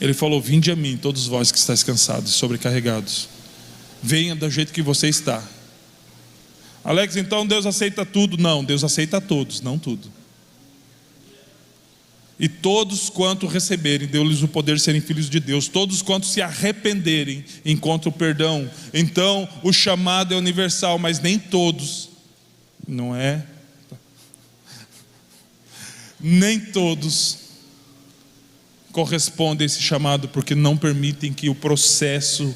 Ele falou, vinde a mim todos vós que estáis cansados e sobrecarregados, venha do jeito que você está. Alex, então Deus aceita tudo? Não, Deus aceita todos, não tudo. E todos quanto receberem, deu-lhes o poder de serem filhos de Deus. Todos quanto se arrependerem, encontram o perdão. Então o chamado é universal, mas nem todos, não é? Nem todos correspondem a esse chamado, porque não permitem que o processo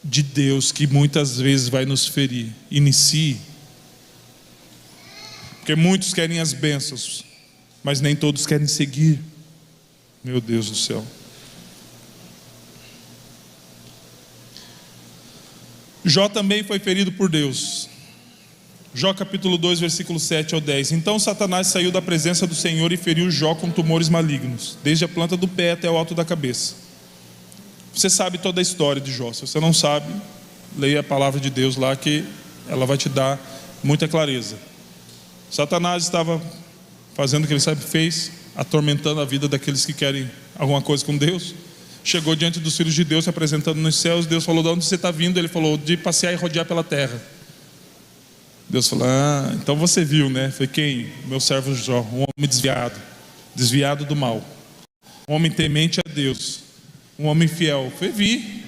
de Deus, que muitas vezes vai nos ferir, inicie. Porque muitos querem as bênçãos, mas nem todos querem seguir. Meu Deus do céu. Jó também foi ferido por Deus. Jó capítulo 2, versículo 7 ao 10. Então Satanás saiu da presença do Senhor e feriu Jó com tumores malignos, desde a planta do pé até o alto da cabeça. Você sabe toda a história de Jó. Se você não sabe, leia a palavra de Deus lá, que ela vai te dar muita clareza. Satanás estava fazendo o que ele sempre fez, atormentando a vida daqueles que querem alguma coisa com Deus. Chegou diante dos filhos de Deus, se apresentando nos céus. Deus falou, de onde você está vindo? Ele falou, de passear e rodear pela terra. Deus falou, então você viu, né? Foi quem? Meu servo Jó, um homem desviado do mal, um homem temente a Deus, um homem fiel. Foi, vi.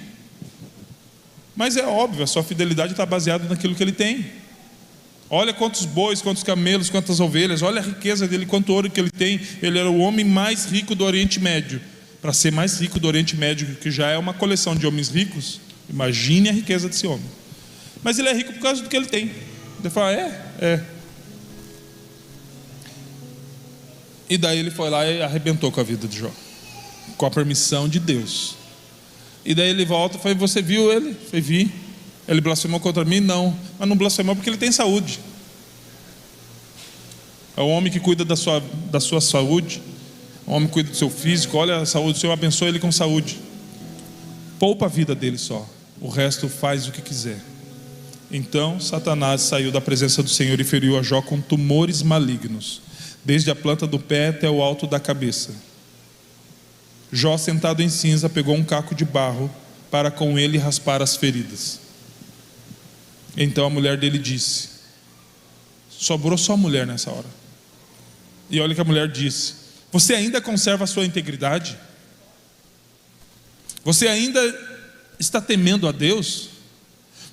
Mas é óbvio, a sua fidelidade está baseada naquilo que ele tem. Olha quantos bois, quantos camelos, quantas ovelhas. Olha a riqueza dele, quanto ouro que ele tem. Ele era o homem mais rico do Oriente Médio. Para ser mais rico do Oriente Médio, que já é uma coleção de homens ricos, imagine a riqueza desse homem. Mas ele é rico por causa do que ele tem. Ele fala, é. E daí ele foi lá e arrebentou com a vida de Jó, com a permissão de Deus. E daí ele volta e fala, você viu ele? Eu vi. Ele blasfemou contra mim? Não. Mas não blasfemou porque ele tem saúde. É um homem que cuida da sua saúde. Um homem que cuida do seu físico. Olha a saúde, o Senhor abençoa ele com saúde. Poupa a vida dele só. O resto faz o que quiser. Então Satanás saiu da presença do Senhor e feriu a Jó com tumores malignos, desde a planta do pé até o alto da cabeça. Jó, sentado em cinza, pegou um caco de barro para com ele raspar as feridas. Então a mulher dele disse, sobrou só a mulher nessa hora. E olha que a mulher disse: você ainda conserva a sua integridade? Você ainda está temendo a Deus?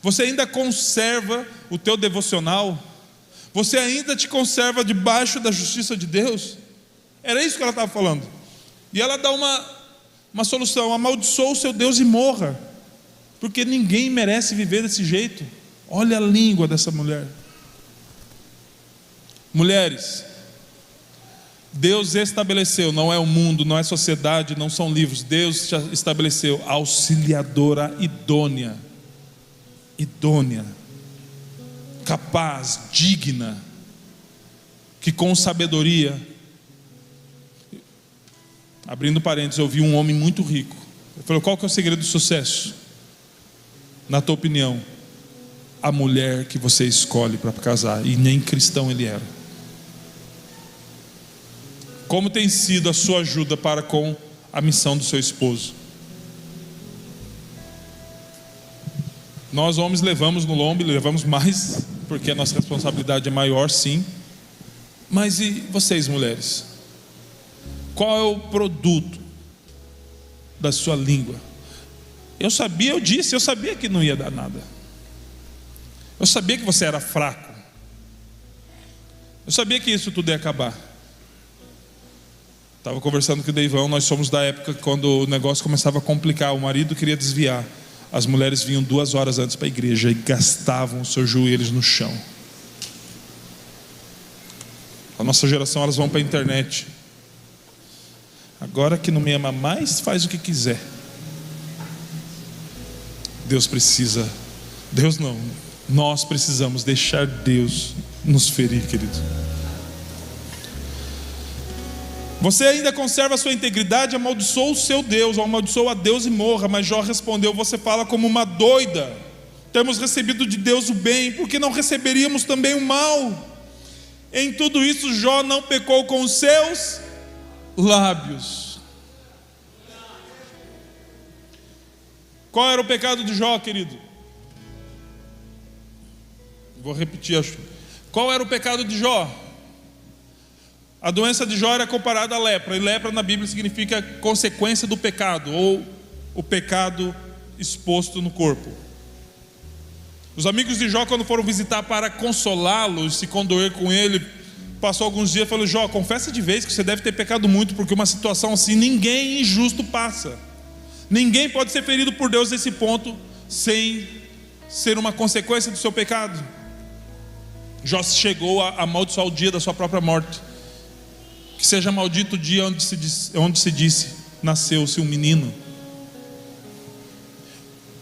Você ainda conserva o teu devocional? Você ainda te conserva debaixo da justiça de Deus? Era isso que ela estava falando. E ela dá uma solução: amaldiçoa o seu Deus e morra, porque ninguém merece viver desse jeito. Olha a língua dessa mulher. Mulheres, Deus estabeleceu, não é o mundo, não é sociedade, não são livros. Deus já estabeleceu a auxiliadora idônea, capaz, digna, que com sabedoria. Abrindo parênteses, eu vi um homem muito rico. Ele falou: qual que é o segredo do sucesso? Na tua opinião, a mulher que você escolhe para casar. E nem cristão ele era. Como tem sido a sua ajuda para com a missão do seu esposo? Nós homens levamos no lombo, levamos mais, porque a nossa responsabilidade é maior, sim. Mas e vocês, mulheres? Qual é o produto da sua língua? Eu sabia que não ia dar nada. Eu sabia que você era fraco. Eu sabia que isso tudo ia acabar. Estava conversando com o Deivão, nós somos da época quando o negócio começava a complicar. O marido queria desviar, as mulheres vinham 2 horas antes para a igreja e gastavam os seus joelhos no chão. A nossa geração, elas vão para a internet. Agora que não me ama mais, faz o que quiser. Nós precisamos deixar Deus nos ferir, querido. Você ainda conserva a sua integridade, amaldiçoa o seu Deus, ou amaldiçoa a Deus e morra. Mas Jó respondeu: você fala como uma doida. Temos recebido de Deus o bem, por que não receberíamos também o mal? Em tudo isso Jó não pecou com os seus lábios. Qual era o pecado de Jó, querido? Vou repetir, acho. Qual era o pecado de Jó? A doença de Jó era comparada à lepra, e lepra na Bíblia significa consequência do pecado, ou o pecado exposto no corpo. Os amigos de Jó, quando foram visitar para consolá-lo, se condoer com ele, passou alguns dias e falou: Jó, confessa de vez que você deve ter pecado muito, porque uma situação assim ninguém injusto passa. Ninguém pode ser ferido por Deus nesse ponto sem ser uma consequência do seu pecado. Jó chegou a amaldiçoar o dia da sua própria morte. Que seja maldito o dia onde se disse: nasceu-se um menino.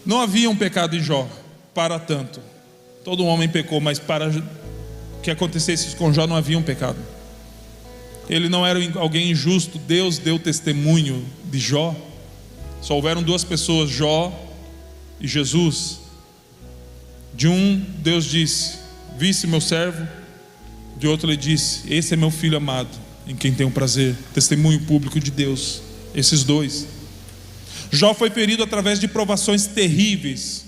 Não havia um pecado em Jó para tanto. Todo homem pecou, mas para que acontecesse com Jó não havia um pecado. Ele não era alguém injusto. Deus deu testemunho de Jó. Só houveram 2 pessoas, Jó e Jesus. De um, Deus disse: visse meu servo. De outro ele disse: esse é meu filho amado, em quem tenho prazer. Testemunho público de Deus. Esses 2. Jó foi ferido através de provações terríveis.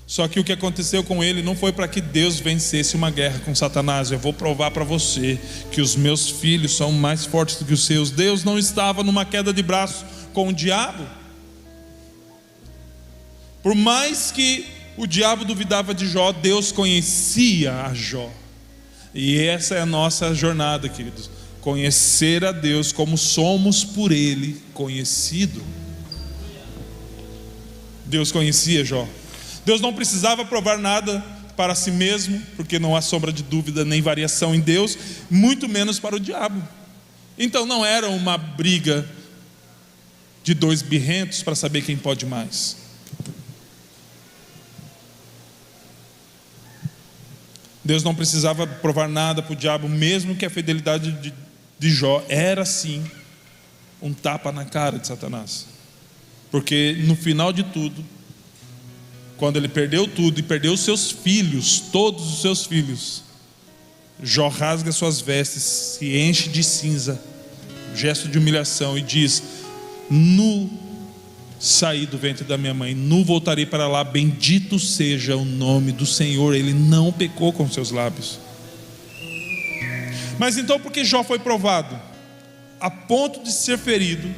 Só que o que aconteceu com ele não foi para que Deus vencesse uma guerra com Satanás. Eu vou provar para você que os meus filhos são mais fortes do que os seus. Deus não estava numa queda de braço com o diabo. Por mais que o diabo duvidava de Jó, Deus conhecia a Jó. E essa é a nossa jornada, queridos. Conhecer a Deus como somos por Ele conhecido. Deus conhecia Jó. Deus não precisava provar nada para si mesmo, porque não há sombra de dúvida nem variação em Deus, muito menos para o diabo. Então não era uma briga de 2 birrentos para saber quem pode mais. Deus não precisava provar nada para o diabo, mesmo que a fidelidade de Jó era sim um tapa na cara de Satanás. Porque no final de tudo, quando ele perdeu tudo e perdeu os seus filhos, todos os seus filhos, Jó rasga suas vestes, se enche de cinza, gesto de humilhação, e diz: nu saí do ventre da minha mãe, nu voltarei para lá, bendito seja o nome do Senhor. Ele não pecou com seus lábios. Mas então, por que Jó foi provado? A ponto de ser ferido,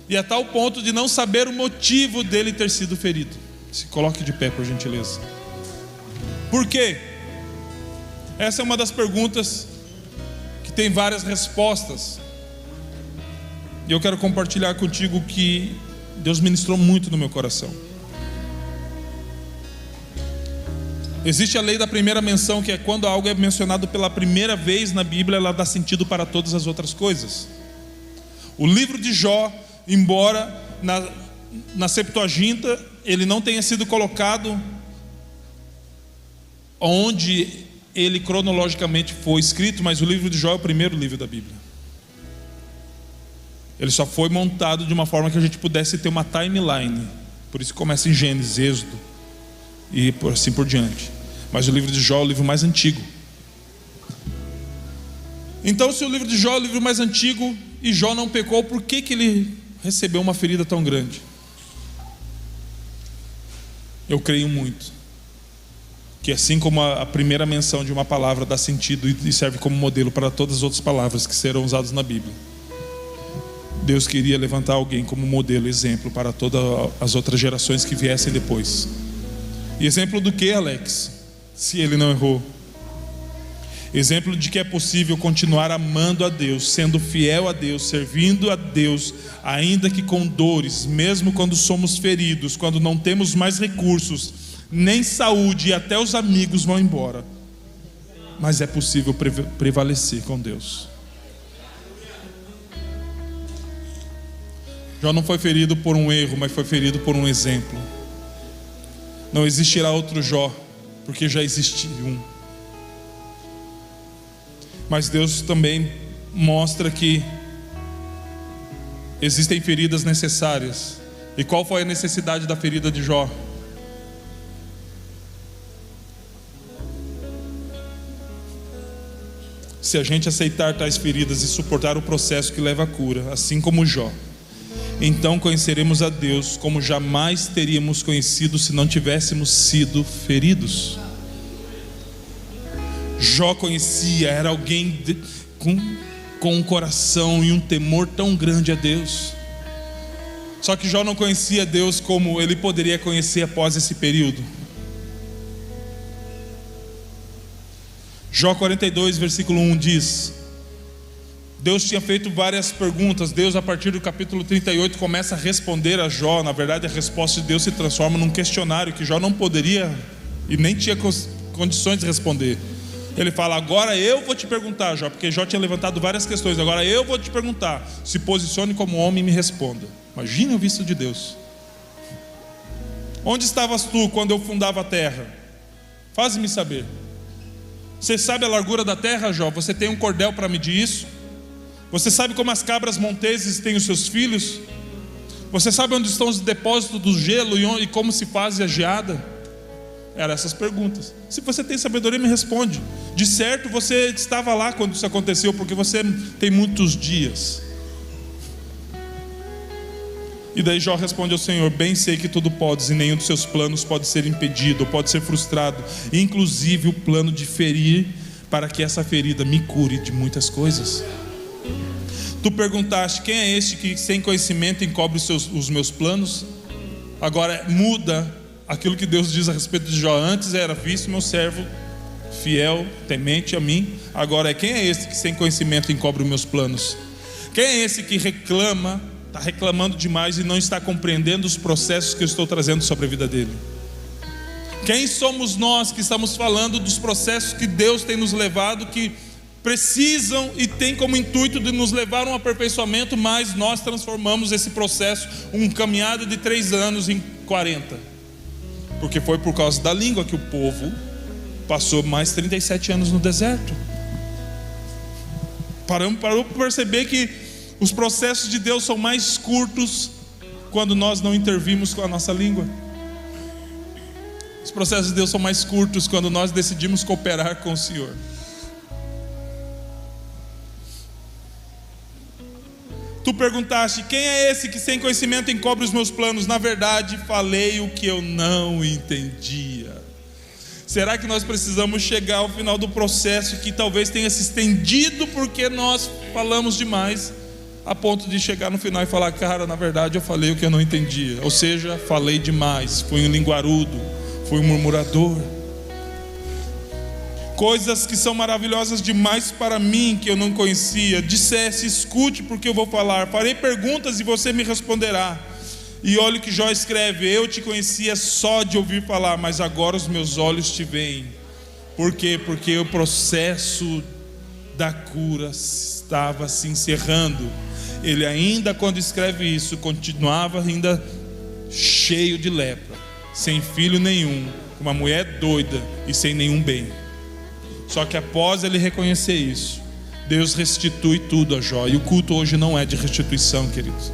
e a tal ponto de não saber o motivo dele ter sido ferido. Se coloque de pé, por gentileza. Por quê? Essa é uma das perguntas que tem várias respostas, e eu quero compartilhar contigo que Deus ministrou muito no meu coração. Existe a lei da primeira menção, que é quando algo é mencionado pela primeira vez na Bíblia, ela dá sentido para todas as outras coisas. O livro de Jó, embora na Septuaginta ele não tenha sido colocado onde ele cronologicamente foi escrito, mas o livro de Jó é o primeiro livro da Bíblia. Ele só foi montado de uma forma que a gente pudesse ter uma timeline. Por isso começa em Gênesis, Êxodo e assim por diante. Mas o livro de Jó é o livro mais antigo. Então, se o livro de Jó é o livro mais antigo e Jó não pecou, por que ele recebeu uma ferida tão grande? Eu creio muito que, assim como a primeira menção de uma palavra dá sentido e serve como modelo para todas as outras palavras que serão usadas na Bíblia, Deus queria levantar alguém como modelo, exemplo para todas as outras gerações que viessem depois. E exemplo do que, Alex? Se ele não errou. Exemplo de que é possível continuar amando a Deus, sendo fiel a Deus, servindo a Deus, ainda que com dores, mesmo quando somos feridos, quando não temos mais recursos, nem saúde, e até os amigos vão embora. Mas é possível prevalecer com Deus. Jó não foi ferido por um erro, mas foi ferido por um exemplo. Não existirá outro Jó, porque já existe um. Mas Deus também mostra que existem feridas necessárias. E qual foi a necessidade da ferida de Jó? Se a gente aceitar tais feridas e suportar o processo que leva à cura, assim como Jó, então conheceremos a Deus como jamais teríamos conhecido se não tivéssemos sido feridos. Jó conhecia, era alguém com um coração e um temor tão grande a Deus. Só que Jó não conhecia Deus como ele poderia conhecer após esse período. Jó 42, versículo 1 diz: Deus tinha feito várias perguntas. Deus, a partir do capítulo 38, começa a responder a Jó. Na verdade, a resposta de Deus se transforma num questionário que Jó não poderia e nem tinha condições de responder. Ele fala: agora eu vou te perguntar, Jó, porque Jó tinha levantado várias questões. Agora eu vou te perguntar, se posicione como homem e me responda. Imagine o visto de Deus. Onde estavas tu quando eu fundava a terra? Faz-me saber. Você sabe a largura da terra, Jó? Você tem um cordel para medir isso? Você sabe como as cabras monteses têm os seus filhos? Você sabe onde estão os depósitos do gelo e como se faz a geada? Eram essas perguntas. Se você tem sabedoria, me responde. De certo você estava lá quando isso aconteceu, porque você tem muitos dias. E daí Jó responde ao Senhor: bem sei que tudo podes, e nenhum dos seus planos pode ser impedido, ou pode ser frustrado, inclusive o plano de ferir, para que essa ferida me cure de muitas coisas. Tu perguntaste: quem é este que sem conhecimento encobre os meus planos? Agora muda aquilo que Deus diz a respeito de Jó. Antes era: visto meu servo fiel, temente a mim. Agora é: quem é esse que sem conhecimento encobre os meus planos? Quem é esse que reclama, está reclamando demais e não está compreendendo os processos que eu estou trazendo sobre a vida dele? Quem somos nós que estamos falando dos processos que Deus tem nos levado, que precisam e tem como intuito de nos levar a um aperfeiçoamento, mas nós transformamos esse processo, uma caminhada de 3 anos, em 40? Porque foi por causa da língua que o povo passou mais 37 anos no deserto. Parou para perceber que os processos de Deus são mais curtos quando nós não intervimos com a nossa língua. Os processos de Deus são mais curtos quando nós decidimos cooperar com o Senhor. Tu perguntaste: quem é esse que sem conhecimento encobre os meus planos? Na verdade, falei o que eu não entendia. Será que nós precisamos chegar ao final do processo que talvez tenha se estendido porque nós falamos demais, a ponto de chegar no final e falar: cara, na verdade eu falei o que eu não entendia. Ou seja, falei demais, fui um linguarudo, fui um murmurador. Coisas que são maravilhosas demais para mim, que eu não conhecia. Dissesse: escute, porque eu vou falar. Farei perguntas e você me responderá. E olha o que Jó escreve: eu te conhecia só de ouvir falar, mas agora os meus olhos te veem. Por quê? Porque o processo da cura estava se encerrando. Ele ainda, quando escreve isso, continuava ainda cheio de lepra, sem filho nenhum, uma mulher doida e sem nenhum bem. Só que após ele reconhecer isso, Deus restitui tudo a Jó. E o culto hoje não é de restituição, queridos,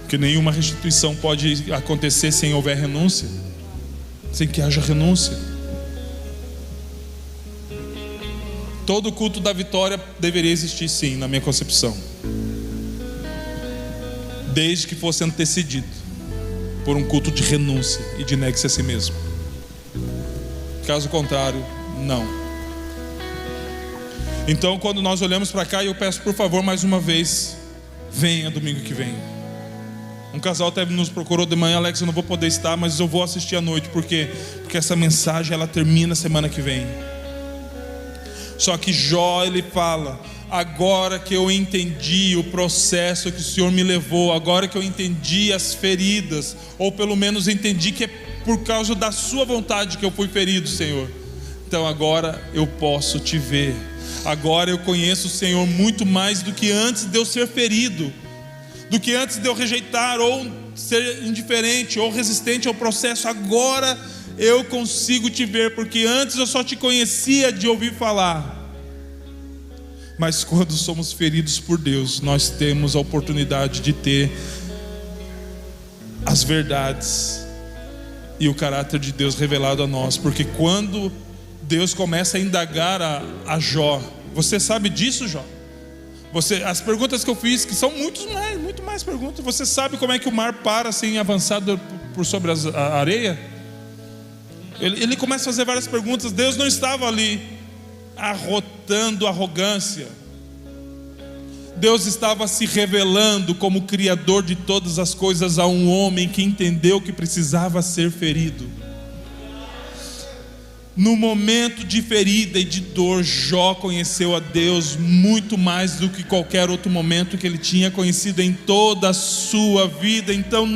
porque nenhuma restituição pode acontecer sem houver renúncia, sem que haja renúncia. Todo culto da vitória deveria existir, sim, na minha concepção, desde que fosse antecedido por um culto de renúncia e de negue-se a si mesmo. Caso contrário, não. Então, quando nós olhamos para cá, eu peço, por favor, mais uma vez, venha domingo que vem. Um casal até nos procurou de manhã: Alex, eu não vou poder estar, mas eu vou assistir à noite. Por quê? Porque essa mensagem ela termina semana que vem. Só que Jó, ele fala: agora que eu entendi o processo que o Senhor me levou, agora que eu entendi as feridas, ou pelo menos entendi que é por causa da sua vontade que eu fui ferido, Senhor, então agora eu posso te ver. Agora eu conheço o Senhor muito mais do que antes de eu ser ferido, do que antes de eu rejeitar ou ser indiferente ou resistente ao processo. Agora eu consigo te ver, porque antes eu só te conhecia de ouvir falar. Mas quando somos feridos por Deus, nós temos a oportunidade de ter as verdades e o caráter de Deus revelado a nós. Porque quando Deus começa a indagar a Jó, você sabe disso, Jó? As perguntas que eu fiz, que são muito mais perguntas. Você sabe como é que o mar para sem avançar por sobre a areia? Ele começa a fazer várias perguntas. Deus não estava ali arrotando arrogância. Deus estava se revelando como Criador de todas as coisas a um homem que entendeu que precisava ser ferido. No momento de ferida e de dor, Jó conheceu a Deus muito mais do que qualquer outro momento que ele tinha conhecido em toda a sua vida. Então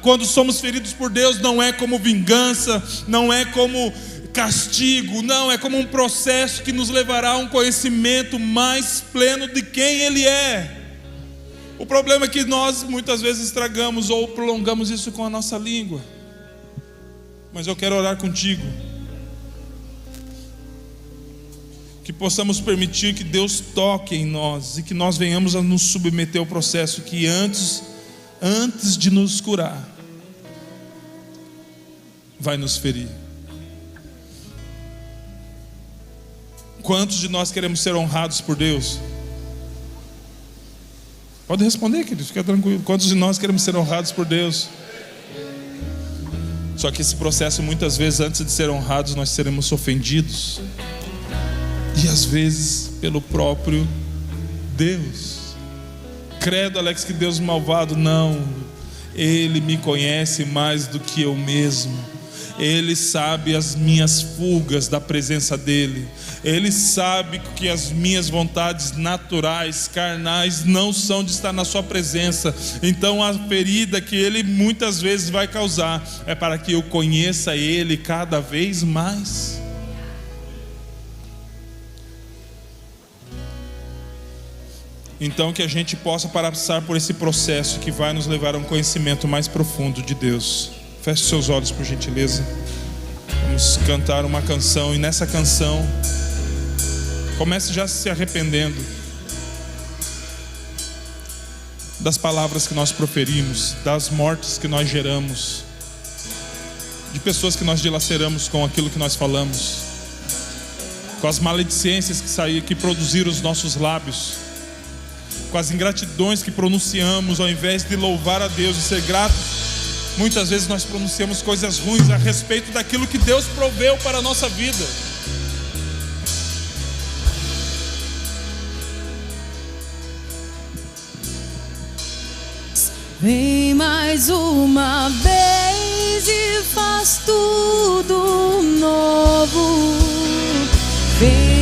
quando somos feridos por Deus, não é como vingança, não é como castigo, não, é como um processo que nos levará a um conhecimento mais pleno de quem Ele é. O problema é que nós muitas vezes estragamos ou prolongamos isso com a nossa língua. Mas eu quero orar contigo, que possamos permitir que Deus toque em nós e que nós venhamos a nos submeter ao processo que antes de nos curar, vai nos ferir. Quantos de nós queremos ser honrados por Deus? Pode responder, querido, fica tranquilo. Quantos de nós queremos ser honrados por Deus? Só que esse processo, muitas vezes, antes de ser honrados, nós seremos ofendidos. E às vezes pelo próprio Deus. Credo, Alex, que Deus malvado. Não, Ele me conhece mais do que eu mesmo. Ele sabe as minhas fugas da presença dEle. Ele sabe que as minhas vontades naturais, carnais, não são de estar na sua presença. Então a ferida que Ele muitas vezes vai causar é para que eu conheça Ele cada vez mais. Então que a gente possa passar por esse processo que vai nos levar a um conhecimento mais profundo de Deus. Feche seus olhos, por gentileza. Vamos cantar uma canção. E nessa canção, comece já se arrependendo das palavras que nós proferimos, das mortes que nós geramos, de pessoas que nós dilaceramos com aquilo que nós falamos, com as maledicências que produziram os nossos lábios, com as ingratidões que pronunciamos, ao invés de louvar a Deus e ser gratos. Muitas vezes nós pronunciamos coisas ruins a respeito daquilo que Deus proveu para a nossa vida. Vem mais uma vez e faz tudo novo. Vem